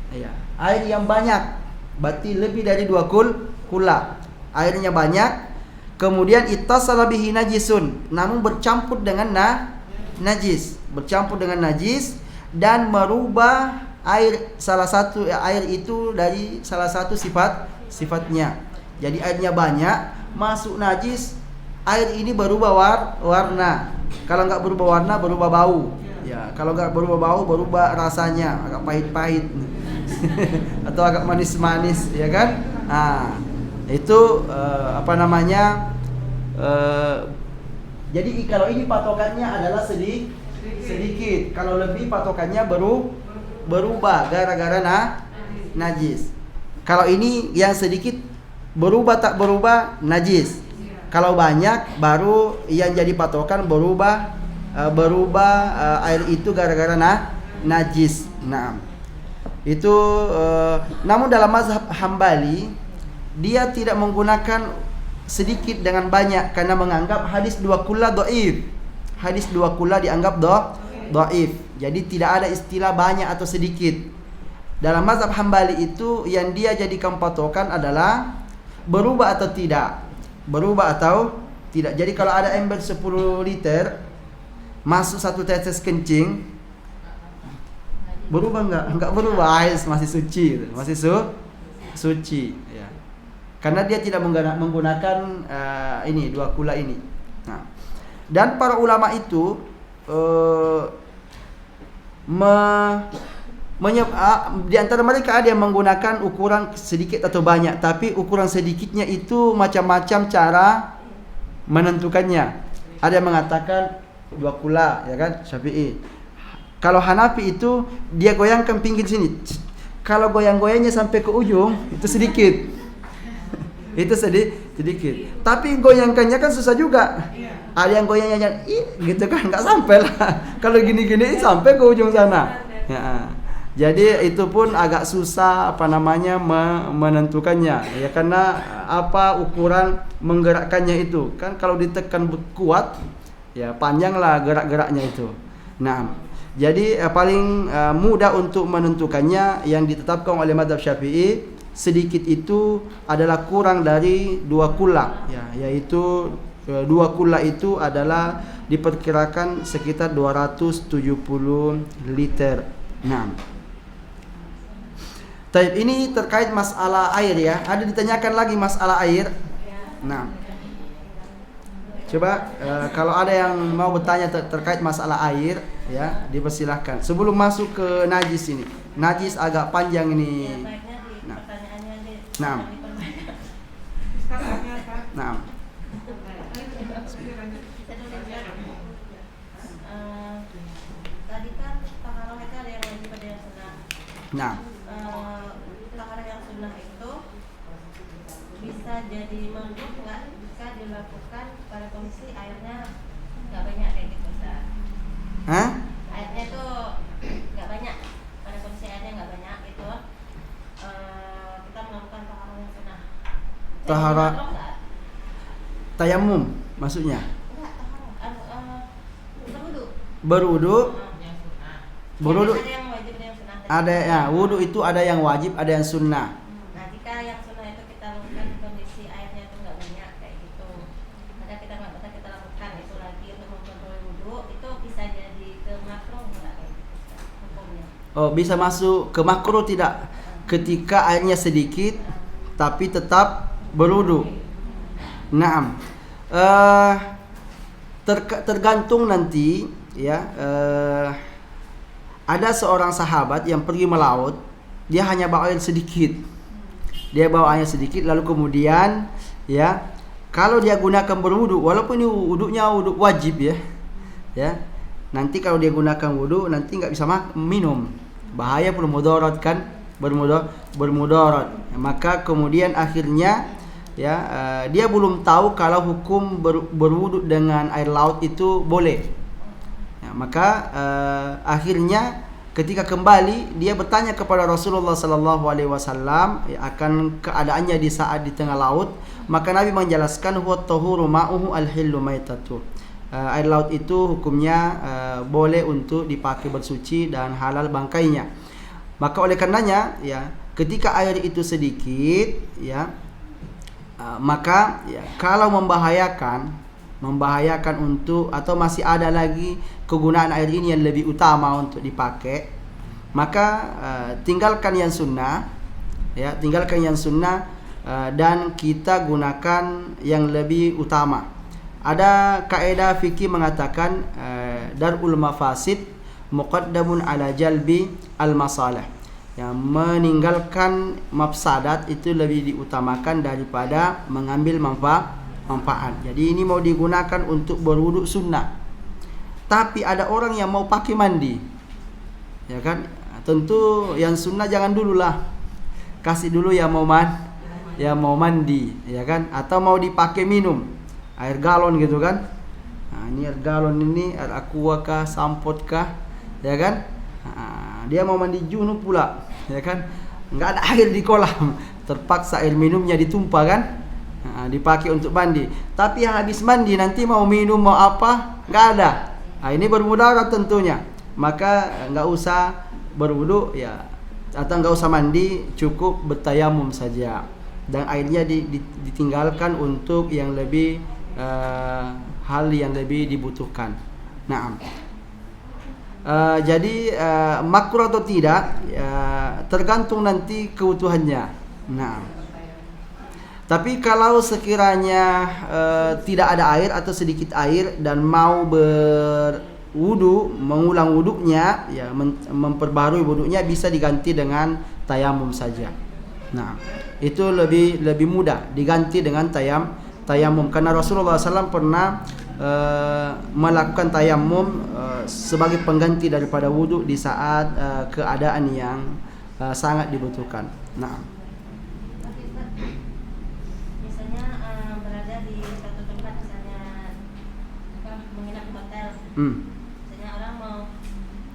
ya, air yang banyak, berarti lebih dari 2 kulla, airnya banyak. Kemudian ittasala bihi najisun, namun bercampur dengan najis, dan merubah air salah satu air itu dari salah satu sifatnya. Jadi airnya banyak, masuk najis, air ini berubah warna. Kalau nggak berubah warna, berubah bau. Ya, kalau nggak berubah bau, berubah rasanya, agak pahit-pahit atau agak manis-manis, ya kan? Itu jadi kalau ini patokannya adalah sedikit. Kalau lebih patokannya berubah gara-gara najis. Kalau ini yang sedikit berubah tak berubah najis. Kalau banyak baru yang jadi patokan berubah air itu gara-gara najis. Nah, itu namun dalam mazhab Hambali dia tidak menggunakan sedikit dengan banyak karena menganggap hadis 2 kulla dhaif. Hadis 2 kulla dianggap dhaif. Jadi tidak ada istilah banyak atau sedikit. Dalam mazhab Hambali itu yang dia jadikan patokan adalah berubah atau tidak. Jadi kalau ada ember 10 liter masuk 1 tetes kencing, berubah enggak? Enggak berubah, masih suci ya. karena dia tidak menggunakan ini dua kula ini. Nah, dan para ulama itu di antara mereka ada yang menggunakan ukuran sedikit atau banyak, tapi ukuran sedikitnya itu macam-macam cara menentukannya. Ada yang mengatakan 2 kula, ya kan, Syafi'i. Kalau Hanafi itu dia goyangkan pinggir sini. Kalau goyang-goyangnya sampai ke ujung itu sedikit. Itu sedikit. Tapi goyangkannya kan susah juga. Ada yang goyangnya gitu kan, nggak sampai lah. Kalau gini-gini sampai ke ujung sana. Ya. Jadi itu pun agak susah menentukannya. Ya karena ukuran menggerakkannya itu. Kan kalau ditekan kuat, ya panjanglah gerak-geraknya itu. Nah, jadi paling mudah untuk menentukannya yang ditetapkan oleh mazhab Syafi'i, sedikit itu adalah kurang dari 2 kula, ya, yaitu 2 kula itu adalah diperkirakan sekitar 270 liter. Nah, taib ini terkait masalah air ya. Ada ditanyakan lagi masalah air. Nah, coba kalau ada yang mau bertanya terkait masalah air, ya dipersilahkan. Sebelum masuk ke najis ini, najis agak panjang ini. Nah, nah, tadi kan taharah itu ada yang wajib ada yang sunnah. nah, Taharah yang sunnah itu bisa jadi mandub nggak jika dilakukan pada kondisi airnya nggak banyak kayak gitu, Ustaz? Airnya itu nggak banyak, pada kondisi airnya nggak banyak itu kita melakukan taharah yang sunnah. Taharah tayamum maksudnya? Enggak, taharah Berwudu. Berwudu. Ada yang wajib ada yang sunnah. Ada ya, wudu itu ada yang wajib, ada yang sunnah. Nah, jika yang sunnah itu kita lakukan di kondisi airnya itu nggak banyak kayak gitu, maka kita nggak bisa kita lakukan itu lagi untuk memperoleh wudu, itu bisa jadi ke makruh nggak kayak gitu hukumnya? Oh, bisa masuk ke makruh tidak? Ketika airnya sedikit tapi tetap berwudu. Naam. Tergantung nanti ya. Ada seorang sahabat yang pergi melaut, dia hanya bawa air sedikit. Dia bawa air sedikit lalu kemudian ya, kalau dia gunakan berwudu, walaupun ini wudunya wudu wajib ya. Ya. Nanti kalau dia gunakan wudu nanti enggak bisa minum. Bahaya, bermudarat kan? Bermudarat. Maka kemudian akhirnya ya, dia belum tahu kalau hukum berwudu dengan air laut itu boleh. Ya, maka akhirnya ketika kembali dia bertanya kepada Rasulullah sallallahu alaihi wasallam akan keadaannya di saat di tengah laut, maka Nabi menjelaskan huwa tahuru ma'uhu al-hillu maitatu. Air laut itu hukumnya boleh untuk dipakai bersuci dan halal bangkainya. Maka oleh karenanya ya, ketika air itu sedikit ya, maka ya, kalau membahayakan untuk atau masih ada lagi kegunaan air ini yang lebih utama untuk dipakai, maka tinggalkan yang sunnah ya, dan kita gunakan yang lebih utama. Ada kaidah fikih mengatakan darul mafasid muqaddamun ala jalbi al masalah. Yang meninggalkan mafsadat itu lebih diutamakan daripada mengambil manfaat. Jadi ini mau digunakan untuk berwudu sunnah. Tapi ada orang yang mau pakai mandi, ya kan? Tentu yang sunnah jangan dululah, kasih dulu yang mau mandi, ya kan? Atau mau dipakai minum air galon gitu kan? Nah, ini air galon ini air aqua kah, sampot kah, ya kan? Nah, dia mau mandi junub pula, ya kan? Nggak ada air di kolam, terpaksa air minumnya ditumpah kan? Nah, dipakai untuk mandi. Tapi habis mandi nanti mau minum mau apa nggak ada. Nah, ini bermudarat tentunya. Maka nggak usah berwudu ya, atau nggak usah mandi, cukup bertayamum saja. Dan airnya ditinggalkan untuk yang lebih hal yang lebih dibutuhkan. Nah, jadi makruh atau tidak tergantung nanti kebutuhannya. Nah, Tapi kalau sekiranya tidak ada air atau sedikit air dan mau berwudu, mengulang wudunya, ya memperbarui wudunya, bisa diganti dengan tayamum saja. Nah, itu lebih mudah diganti dengan tayamum karena Rasulullah SAW pernah melakukan tayamum sebagai pengganti daripada wudu di saat keadaan yang sangat dibutuhkan. Nah, misalnya berada di satu tempat, misalnya menginap di hotel, misalnya orang mau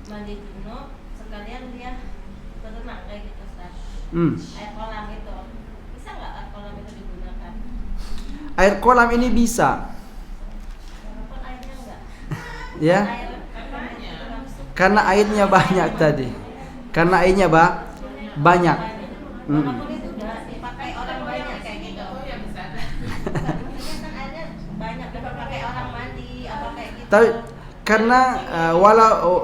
mandi junub sekalian dia berenang kayak gitu, Ustaz. Air kolam itu bisa nggak air kolam itu digunakan? Air kolam ini bisa, Walaupun airnya enggak. ya, Air karena airnya banyak tadi. Karena airnya banyak. walaupun itu udah dipakai orang banyak kayak gitu. Ya bisa. Maksudnya kan airnya banyak dipakai orang mandi apa kayak gitu. Tapi karena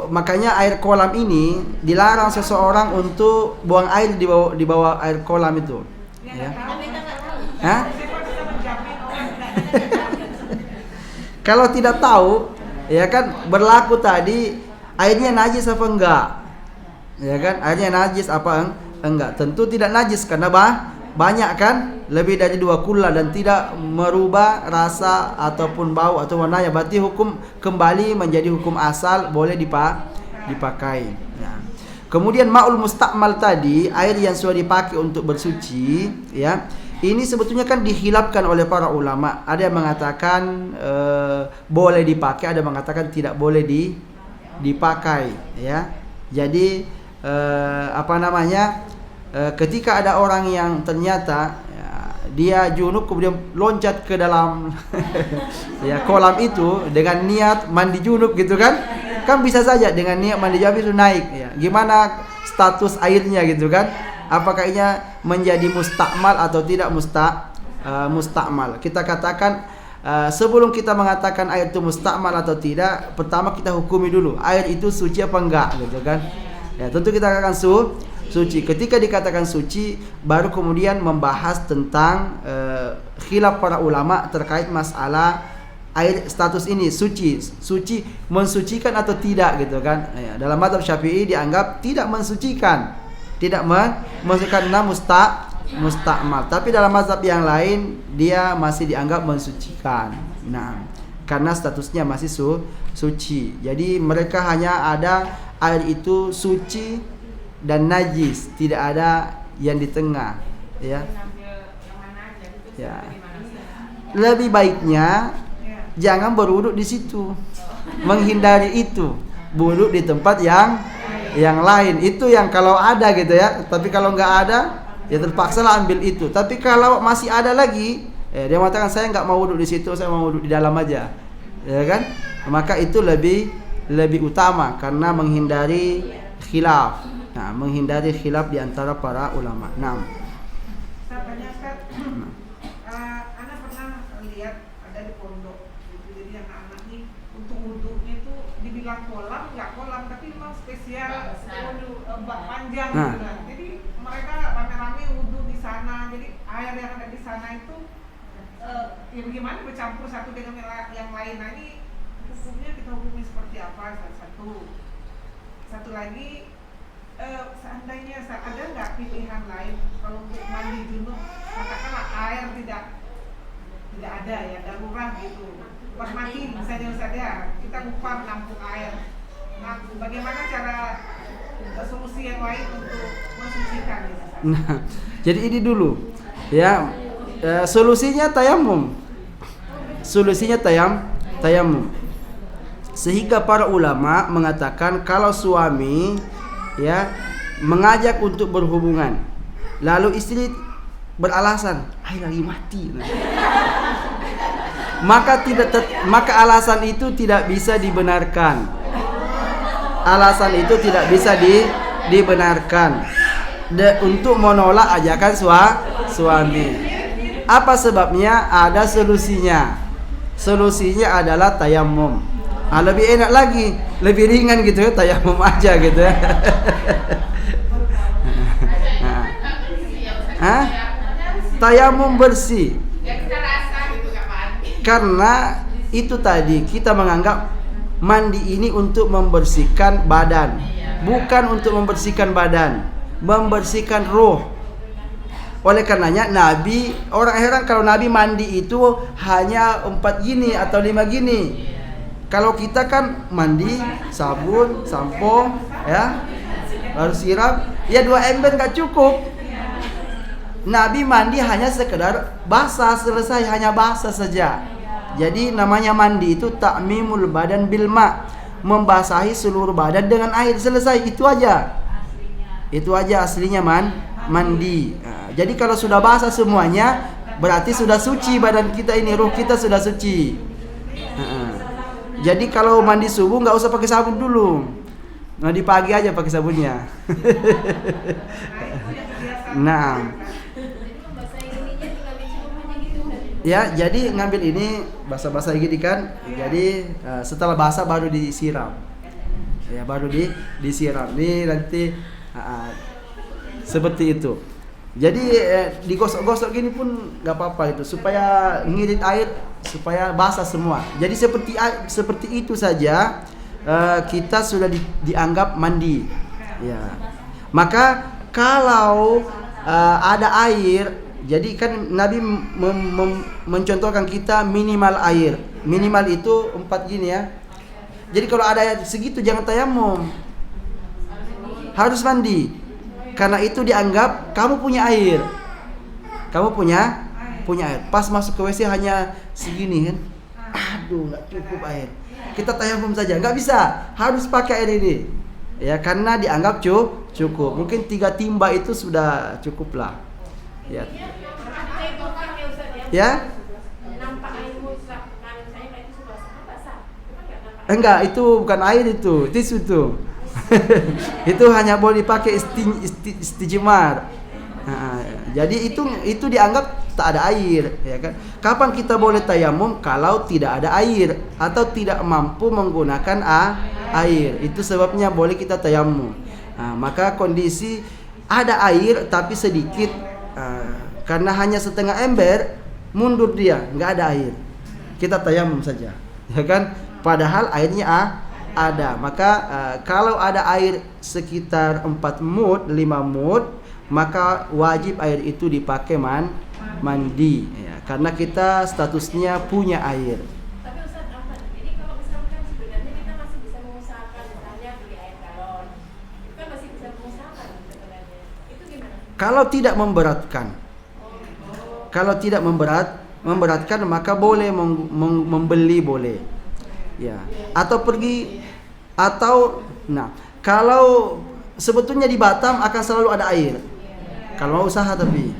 makanya air kolam ini dilarang seseorang untuk buang air di bawah air kolam itu. Ya. Tapi kita nggak tahu. Hah? Kalau tidak tahu, ya kan berlaku tadi airnya najis apa enggak? Ya kan, airnya najis apa enggak? Tentu tidak najis karena banyak kan, lebih dari 2 kula dan tidak merubah rasa ataupun bau atau warnanya. Berarti hukum kembali menjadi hukum asal, boleh dipakai. Ya. Kemudian ma'ul mustakmal tadi, air yang sudah dipakai untuk bersuci, ya. Ini sebetulnya kan dihilafkan oleh para ulama. Ada yang mengatakan boleh dipakai, ada yang mengatakan tidak boleh dipakai, ya. Jadi ketika ada orang yang ternyata ya, dia junub kemudian loncat ke dalam ya kolam itu dengan niat mandi junub gitu kan bisa saja dengan niat mandi junub itu naik, ya. Gimana status airnya gitu kan? Apakah ini menjadi mustakmal atau tidak mustakmal? Kita katakan sebelum kita mengatakan air itu mustakmal atau tidak, pertama kita hukumi dulu air itu suci apa enggak gitu kan. Ya, tentu kita akan suci. Ketika dikatakan suci, baru kemudian membahas tentang khilaf para ulama terkait masalah air status ini suci mensucikan atau tidak gitu kan. Ya, dalam mazhab Syafi'i dianggap tidak mensucikan, karena mustakmal. Tapi dalam mazhab yang lain dia masih dianggap mensucikan. Nah, karena statusnya masih suci. Jadi mereka hanya ada air itu suci dan najis, tidak ada yang di tengah, ya. Ya. Lebih baiknya jangan berwuduk di situ. Menghindari itu. Wuduk di tempat yang lain. Itu yang kalau ada gitu ya. Tapi kalau nggak ada, ya terpaksa lah ambil itu. Tapi kalau masih ada lagi, dia mengatakan saya nggak mau wuduk di situ, saya mau wuduk di dalam aja, ya kan? Maka itu lebih utama karena menghindari khilaf. Nah, menghindari khilaf di antara para ulama. Nah, Saya tanya Ustaz, Ana pernah lihat ada di pondok, jadi anak-anak nih untuk wudhunya itu dibilang kolam, nggak kolam, tapi memang spesial wudhu bak panjang gitu kan. Jadi mereka rame-rame wudhu di sana, jadi air yang ada di sana itu ya bagaimana bercampur satu dengan yang lain. Nah, ini hukumnya kita hukumi seperti apa? Satu lagi, seandainya ada nggak pilihan lain kalau untuk mandi junub, katakanlah air tidak ada ya, darurat gitu, pas mati misalnya Ustaz ya, kita lupa menampung air. Nah, bagaimana cara solusi yang lain untuk mensucikan ya, Ustaz? nah, jadi ini dulu, ya. Solusinya tayamum. Sehingga para ulama mengatakan kalau suami ya mengajak untuk berhubungan, lalu istri beralasan air lagi mati, maka alasan itu tidak bisa dibenarkan. Dibenarkan untuk menolak ajakan suami. Apa sebabnya? Ada solusinya. Solusinya adalah tayamum. Lebih enak lagi, lebih ringan gitu ya, tayamum aja gitu ya. tayamum bersih. Ya kita rasa gitu nggak mandi. Karena itu tadi kita menganggap mandi ini untuk membersihkan badan, bukan untuk membersihkan badan, membersihkan roh. Oleh karenanya Nabi, orang heran kalau Nabi mandi itu hanya 4 gini atau 5 gini. Kalau kita kan mandi, sabun, sampo, ya, lalu siram, ya 2 ember nggak cukup. Nabi mandi hanya sekedar basah, selesai, hanya basah saja. Jadi namanya mandi itu ta'mimul badan bil ma, membasahi seluruh badan dengan air, selesai, itu aja. Itu aja aslinya mandi. Jadi kalau sudah basah semuanya, berarti sudah suci badan kita ini, ruh kita sudah suci. Jadi kalau mandi subuh nggak usah pakai sabun dulu, mandi pagi aja pakai sabunnya. Nah, ya, jadi ngambil ini basah-basah gini kan. Jadi setelah basah baru disiram. Ya, baru disiram. Nih nanti seperti itu. Jadi digosok-gosok gini pun nggak apa-apa itu, supaya ngirit air, supaya basah semua. Jadi seperti itu saja kita sudah dianggap mandi. Ya. Maka kalau ada air, jadi kan Nabi mencontohkan kita minimal air. Minimal itu 4 gini ya. Jadi kalau ada air segitu jangan tayamum, harus mandi. Karena itu dianggap kamu punya air. Kamu punya air. Pas masuk ke WC hanya segini kan. Aduh, nggak cukup air. Kita tayamum saja, nggak bisa. Harus pakai air ini. Ya, karena dianggap cukup. Mungkin 3 timba itu sudah cukup lah. Ya. Ya? Enggak, itu bukan air itu, tisu itu. Itu hanya boleh dipakai istijmar. Jadi itu dianggap tak ada air, ya kan? Kapan kita boleh tayamum? Kalau tidak ada air atau tidak mampu menggunakan air. Itu sebabnya boleh kita tayamum. Maka kondisi ada air tapi sedikit, karena hanya setengah ember, mundur dia, nggak ada air, kita tayamum saja, ya kan? Padahal airnya ada. Maka kalau ada air sekitar 4 mud, 5 mud, maka wajib air itu dipakai mandi, ya, karena kita statusnya punya air. Tapi Ustaz, jadi kalau misalkan sebenarnya kita masih bisa mengusahakan, misalnya beli air galon, itu kan masih bisa mengusahakan sebenarnya. Itu gimana? Kalau tidak memberatkan, kalau tidak memberatkan, maka boleh membeli, boleh. Ya, atau pergi, atau kalau sebetulnya di Batam akan selalu ada air. Kalau mau usaha tapi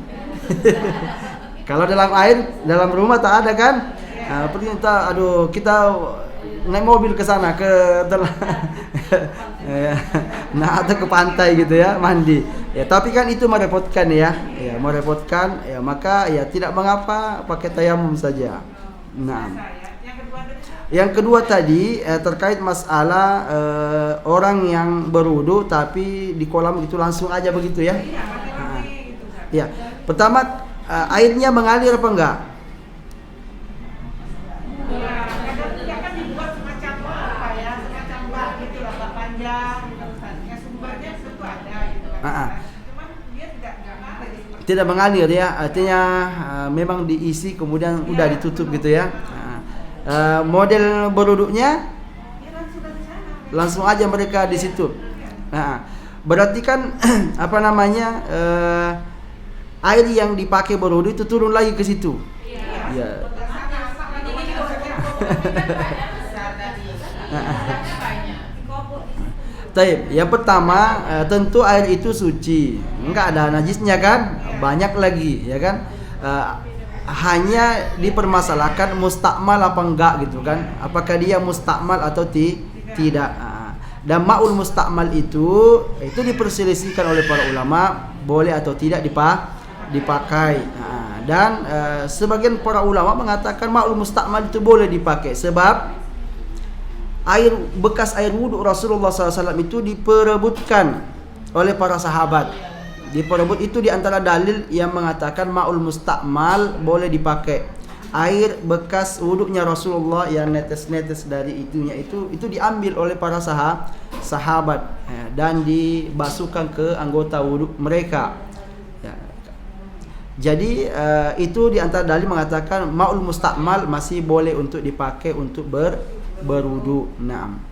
kalau dalam rumah tak ada kan? Pergi kita naik mobil ke sana atau ke pantai gitu ya, mandi. Ya, tapi kan itu merepotkan ya. Ya, merepotkan. Ya, maka ya tidak mengapa pakai tayamum saja. Nah. Yang kedua tadi terkait masalah orang yang berwudu tapi di kolam itu langsung aja begitu ya. Ya, pertama airnya mengalir apa enggak? Ya, kadang dia kan dibuat semacam semacam bak gitu lah, bak panjang gitu. Ya, sumbernya tentu ada gitu kan. Cuman dia tidak mengalir. Tidak mengalir ya, artinya memang diisi kemudian udah ditutup gitu ya. Model berwuduknya langsung aja mereka di situ. Berarti kan air yang dipakai berwudu itu turun lagi ke situ. Ya. Taib. Yang pertama tentu air itu suci, enggak ada najisnya kan, banyak lagi ya kan. Hanya dipermasalahkan mustakmal apa enggak gitu kan, apakah dia mustakmal atau tidak. Dan ma'ul mustakmal itu diperselisihkan oleh para ulama, boleh atau tidak dipakai. Dan sebagian para ulama mengatakan ma'ul mustakmal itu boleh dipakai, sebab bekas air wudhu Rasulullah SAW itu diperebutkan oleh para sahabat. diperebut itu di antara dalil yang mengatakan ma'ul mustakmal boleh dipakai. Air bekas wuduknya Rasulullah yang netes-netes dari itunya itu diambil oleh para sahabat dan dibasuhkan ke anggota wuduk mereka. Ya. Jadi itu di antara dalil mengatakan ma'ul mustakmal masih boleh untuk dipakai untuk berwudu. Naam.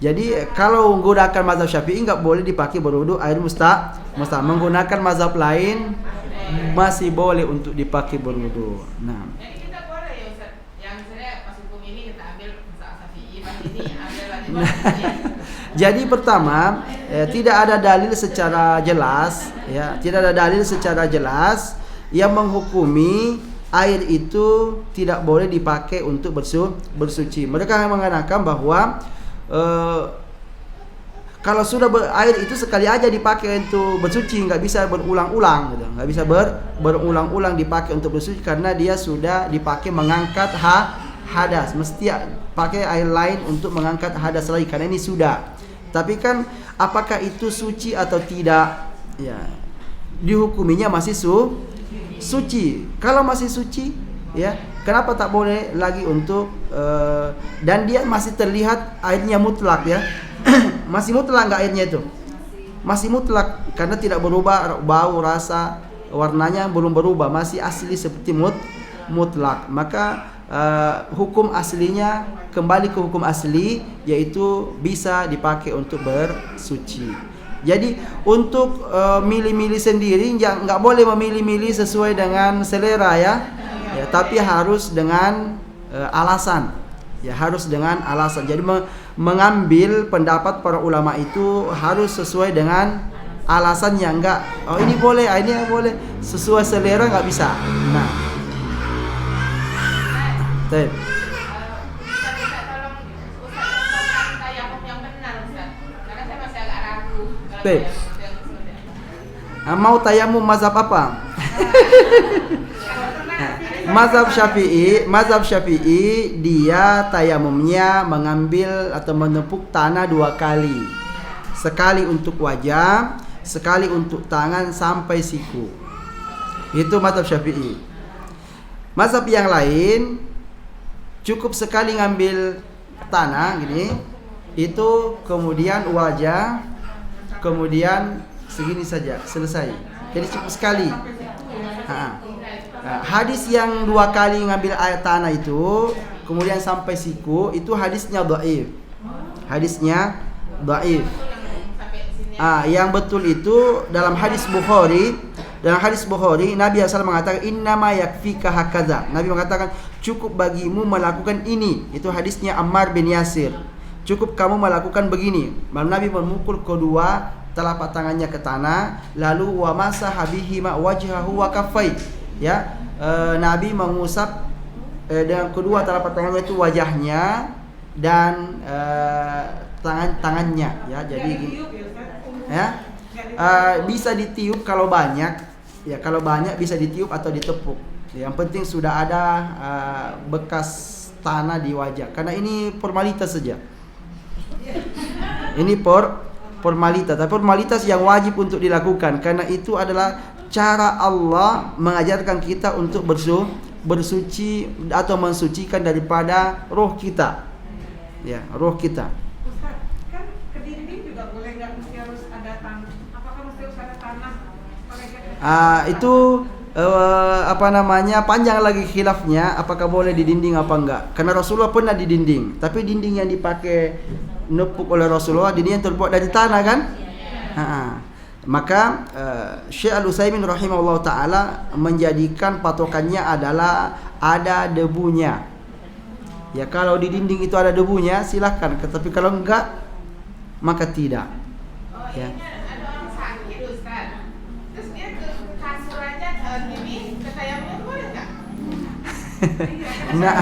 Jadi kalau menggunakan mazhab Syafi'i enggak boleh dipakai berwudu air mustakmal. Menggunakan mazhab lain masih boleh untuk dipakai berwudu. Nah. Jadi kita boleh ya Ustaz, yang misalnya pas hukum ini kita ambil mazhab Syafi'i, pas ini ambil mazhab. Jadi pertama, tidak ada dalil secara jelas, ya, tidak ada dalil secara jelas yang menghukumi air itu tidak boleh dipakai untuk bersuci. Mereka mengatakan bahwa kalau sudah air itu sekali aja dipakai untuk bersuci, nggak bisa berulang-ulang, gitu. Nggak bisa berulang-ulang dipakai untuk bersuci karena dia sudah dipakai mengangkat hadas. Mesti pakai air lain untuk mengangkat hadas lagi karena ini sudah. Tapi kan apakah itu suci atau tidak? Ya, dihukuminya masih suci. Kalau masih suci, ya, kenapa tak boleh lagi untuk dan dia masih terlihat airnya mutlak, ya. Masih mutlak enggak airnya itu? Masih mutlak karena tidak berubah bau, rasa, warnanya belum berubah, masih asli seperti mutlak. Maka hukum aslinya kembali ke hukum asli, yaitu bisa dipakai untuk bersuci. Jadi untuk milih-milih sendiri enggak boleh memilih-milih sesuai dengan selera, ya. Tapi harus dengan alasan. Ya, harus dengan alasan. Jadi mengambil pendapat para ulama itu harus sesuai dengan alasannya. Enggak, oh ini boleh, ini boleh, sesuai selera enggak bisa. Nah, Bisa tolong Ustaz tayamum yang benar Ustaz, karena saya masih agak ragu. Mau tayamum mazhab apa? Mazhab Syafi'i dia tayamumnya mengambil atau menepuk tanah 2 kali. Sekali untuk wajah, sekali untuk tangan sampai siku. Itu mazhab Syafi'i. Mazhab yang lain cukup sekali ngambil tanah gini, itu kemudian wajah, kemudian segini saja, selesai. Jadi cukup sekali. Hadis yang 2 kali ngambil air tanah itu kemudian sampai siku, itu hadisnya dhaif. Hadisnya dhaif. Yang betul itu dalam hadis Bukhari. Dalam hadis Bukhari Nabi SAW mengatakan innama yakfika hakaza. Nabi mengatakan cukup bagimu melakukan ini. Itu hadisnya Ammar bin Yasir. Cukup kamu melakukan begini. Nabi memukul kedua telapak tangannya ke tanah, lalu wa masaha bihi ma wajhahu wa kaffai. Ya, Nabi mengusap dengan kedua telapak tangannya itu wajahnya dan tangannya, ya. Jadi ya, bisa ditiup kalau banyak, ya, kalau banyak bisa ditiup atau ditepuk. Yang penting sudah ada bekas tanah di wajah, karena ini formalitas saja. Ini formalitas, tapi formalitas yang wajib untuk dilakukan, karena itu adalah cara Allah mengajarkan kita untuk bersuci atau mensucikan daripada roh kita, ya, roh kita. Ustaz, kan ke dinding juga boleh, nggak mesti harus ada tanah. Apakah mesti harus ada tanah? Itu panjang lagi khilafnya, apakah boleh di dinding apa enggak. Karena Rasulullah pernah di dinding, tapi dinding yang dipakai nepuk oleh Rasulullah dinding yang terbuat dari tanah, kan? Maka Syekh Al-Utsaimin rahimahullah ta'ala menjadikan patokannya adalah ada debunya. Ya, kalau di dinding itu ada debunya silahkan, tapi kalau enggak maka tidak. Ya. Ada orang sakit Ustaz, terus dia ke kasur aja gini, ke tayamum boleh nggak? Nah,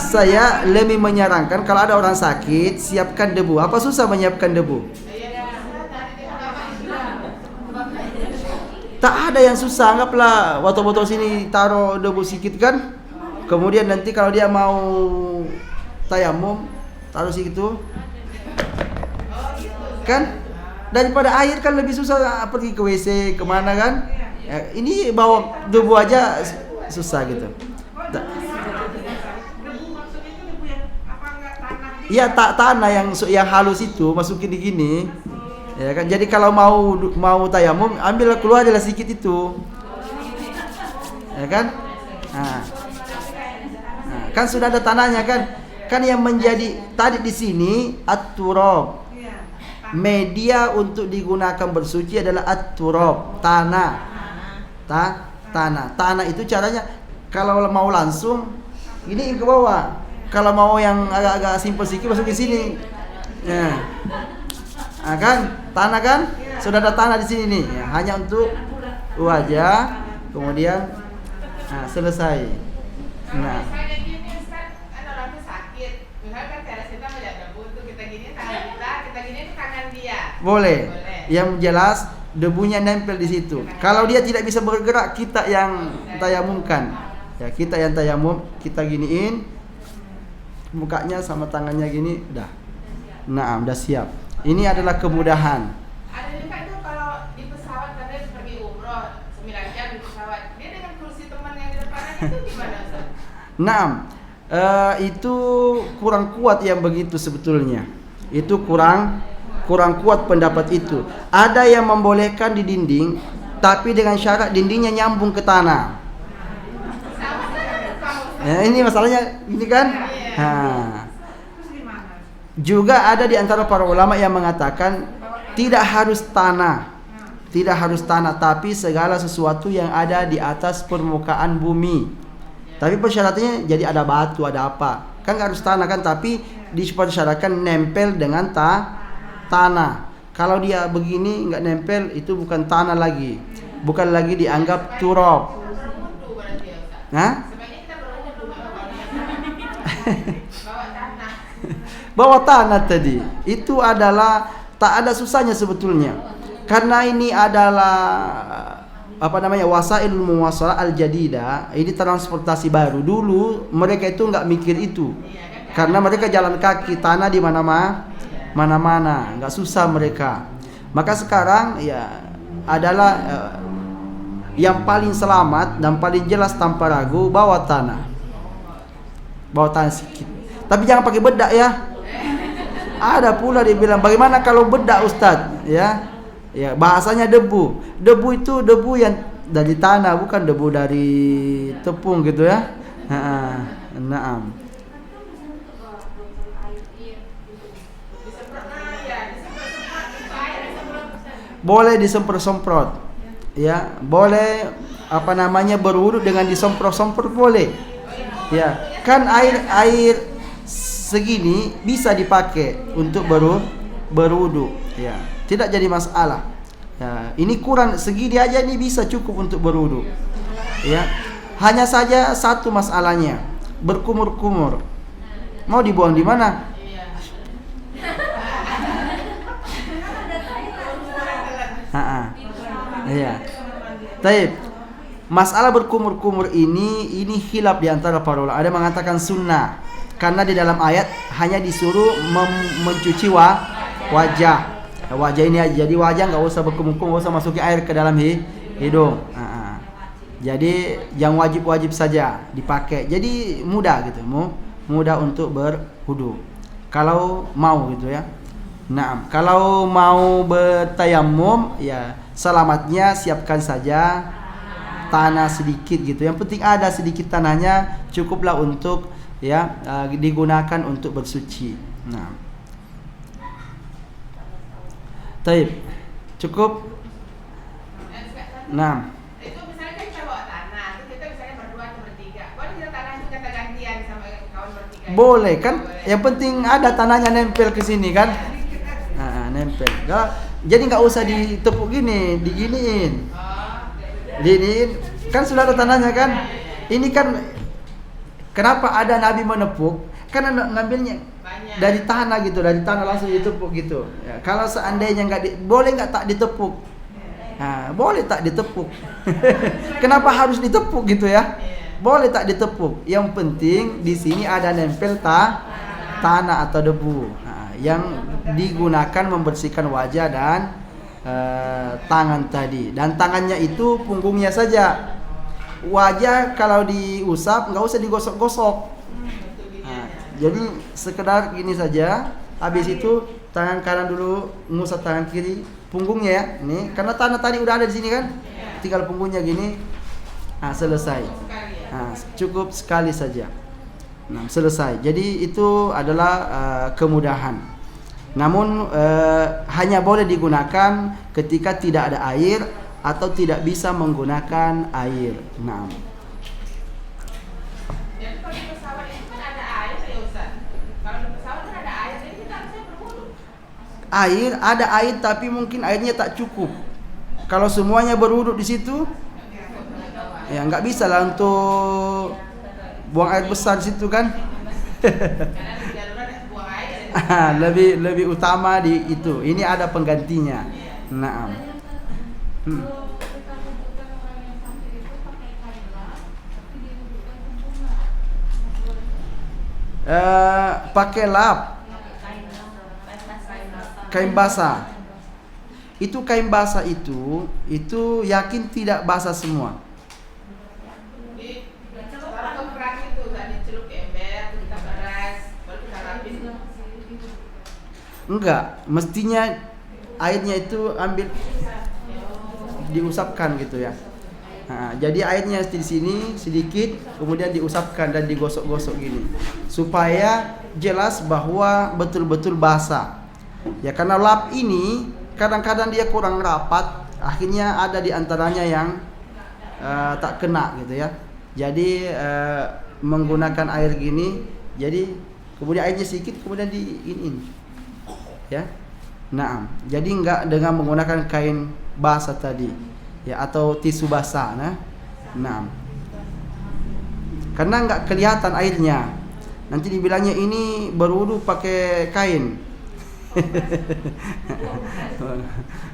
saya lebih menyarankan kalau ada orang sakit siapkan debu. Apa susah menyiapkan debu? Tak ada yang susah, anggaplah botol-botol sini taruh debu sedikit, kan. Kemudian nanti kalau dia mau tayamum taruh situ, kan. Daripada air kan lebih susah pergi ke WC kemana kan. Ya, ini bawa debu aja susah gitu. Debu maksudnya itu debu yang apa enggak tanah gitu? Iya, tanah yang halus itu masukin di gini. Ya kan. Jadi kalau mau tayamum, ambil keluar adalah sedikit itu. Ya kan? Nah, kan sudah ada tanahnya kan? Kan yang menjadi tadi di sini at-turab. Iya. Media untuk digunakan bersuci adalah at-turab, tanah. Tanah itu caranya kalau mau langsung ini ke bawah. Kalau mau yang agak-agak simpel sedikit masukin sini. Ya. Nah, kan? Tanah kan? Sudah ada tanah di sini nih. Ya, hanya untuk wajah. Kemudian selesai. Nah, Misalnya gini Ustaz, kan orang tuh sakit. Misalnya kan teras kita melihat debu tuh kita gini tangan kita gini itu tangan dia. boleh. Yang jelas debunya nempel di situ. Kalau dia tidak bisa bergerak, kita yang tayamumkan. Ya, kita yang tayamum, kita giniin mukanya sama tangannya gini, udah. Nah, udah siap. Ini adalah kemudahan. Ada juga tuh kalau di pesawat katanya pergi umroh 9 jam di pesawat. Dia dengan kursi teman yang di depannya itu gimana Ustaz? Nah, itu kurang kuat yang begitu sebetulnya. Itu kurang kuat pendapat itu. Ada yang membolehkan di dinding, tapi dengan syarat dindingnya nyambung ke tanah. Ya, ini masalahnya, ini kan. Nah, Terus gimana? juga ada di antara para ulama yang mengatakan tidak harus tanah. Tidak harus tanah, tapi segala sesuatu yang ada di atas permukaan bumi. Tapi persyaratannya jadi ada batu, ada apa. Kan nggak harus tanah kan, tapi dipersyaratkan nempel dengan tanah. Kalau dia begini nggak nempel, itu bukan tanah lagi. Bukan lagi dianggap turab. Berwudu berarti ya Ustaz. Hah? Sebaiknya kita berwudu bawa tanah. Bawa tanah tadi. Itu adalah tak ada susahnya sebetulnya. Karena ini adalah wasailul muwasalah al-jadida. Ini transportasi baru. Dulu mereka itu nggak mikir itu. Karena mereka jalan kaki, tanah di mana-mana, nggak susah mereka. Maka sekarang ya adalah yang paling selamat dan paling jelas tanpa ragu, bawa tanah sedikit. Tapi jangan pakai bedak ya. Ada pula dia bilang, bagaimana kalau bedak Ustadz? Ya bahasanya debu. Debu itu debu yang dari tanah, bukan debu dari tepung gitu ya. Naam. Boleh disemprot-semprot. Ya, boleh berwudu dengan disemprot-semprot boleh. Ya, kan air segini bisa dipakai untuk berwudu. Ya, tidak jadi masalah. Ya, ini kurang segini aja ini bisa cukup untuk berwudu. Ya. Hanya saja satu masalahnya, berkumur-kumur. Mau dibuang di mana? Iya. Taib. Masalah berkumur-kumur ini khilaf di antara para ulama. Ada mengatakan sunnah karena di dalam ayat hanya disuruh mencuci wajah. Wajah ini aja. Jadi wajah enggak usah berkumur-kumur, enggak usah masukin air ke dalam hidung. Jadi yang wajib-wajib saja dipakai. Jadi mudah gitu, mudah untuk berwudu. Kalau mau gitu ya. Nah, kalau mau bertayamum ya selamatnya siapkan saja tanah sedikit gitu. Yang penting ada sedikit tanahnya, cukuplah untuk digunakan untuk bersuci. Nah. Taib. Cukup? Nah. Itu misalnya kan kita bawa tanah, itu kita misalnya berdua atau bertiga. Boleh kita tanah itu kita gantian sama kawan bertiga. Boleh kan? Yang penting ada tanahnya nempel ke sini kan? Nempel. Jadi nggak usah ditepuk gini, diginiin. Diginiin, kan sudah ada tanahnya kan? Ini kan kenapa ada Nabi menepuk? Karena ngambilnya dari tanah gitu, dari tanah langsung ditepuk gitu. Ya, kalau seandainya boleh nggak tak ditepuk? Nah, boleh tak ditepuk. Kenapa harus ditepuk gitu ya? Boleh tak ditepuk. Yang penting di sini ada nempel tanah atau debu. Yang digunakan membersihkan wajah dan tangan tadi, dan tangannya itu punggungnya saja. Wajah kalau diusap nggak usah digosok-gosok. Nah, jadi sekedar gini saja. Habis itu tangan kanan dulu ngusap tangan kiri, punggungnya ya. Ini karena tanah tadi udah ada di sini kan. Tinggal punggungnya gini. Nah, selesai. Nah, cukup sekali saja. Nah, selesai. Jadi itu adalah kemudahan. Namun hanya boleh digunakan ketika tidak ada air atau tidak bisa menggunakan air. Nah. Jadi kalau di pesawat itu kan ada air ya Ustaz. Kalau di pesawat kan ada air, jadi kita harusnya berwudu. Air, ada air tapi mungkin airnya tak cukup. Kalau semuanya berwudu di situ, ya nggak bisa lah untuk buang air besar di situ kan. Karena di darurat itu buang air. lebih utama di itu. Ini ada penggantinya. Nah. Pakai lap, kain basah. Itu kain basah itu yakin tidak basah semua. Taruh ke keran itu, nggak dicelup ember, kita peras, baru kita rapin. Enggak, mestinya airnya itu ambil diusapkan gitu ya. Nah, jadi airnya di sini sedikit, kemudian diusapkan dan digosok-gosok gini, supaya jelas bahwa betul-betul basah. Ya karena lap ini kadang-kadang dia kurang rapat, akhirnya ada di antaranya yang tak kena gitu ya. Jadi menggunakan air gini, jadi kemudian airnya sedikit, kemudian diinin, ya. Nah, jadi enggak dengan menggunakan kain basah tadi, ya, atau tisu basah, nah. Karena enggak kelihatan airnya. Nanti dibilangnya ini berwudu pakai kain.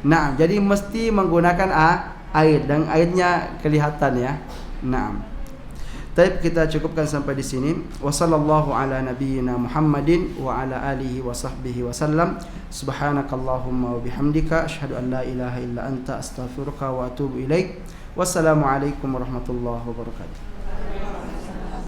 Nah, jadi mesti menggunakan air dan airnya kelihatan ya. Nah. Baik, kita cukupkan sampai di sini. Wassallallahu ala nabiyyina Muhammadin wa ala alihi wa sahbihi wasallam. Subhanakallahumma wa bihamdika asyhadu an la ilaha illa anta astaghfiruka wa atubu ilaik. Wassalamu alaikum warahmatullahi wabarakatuh.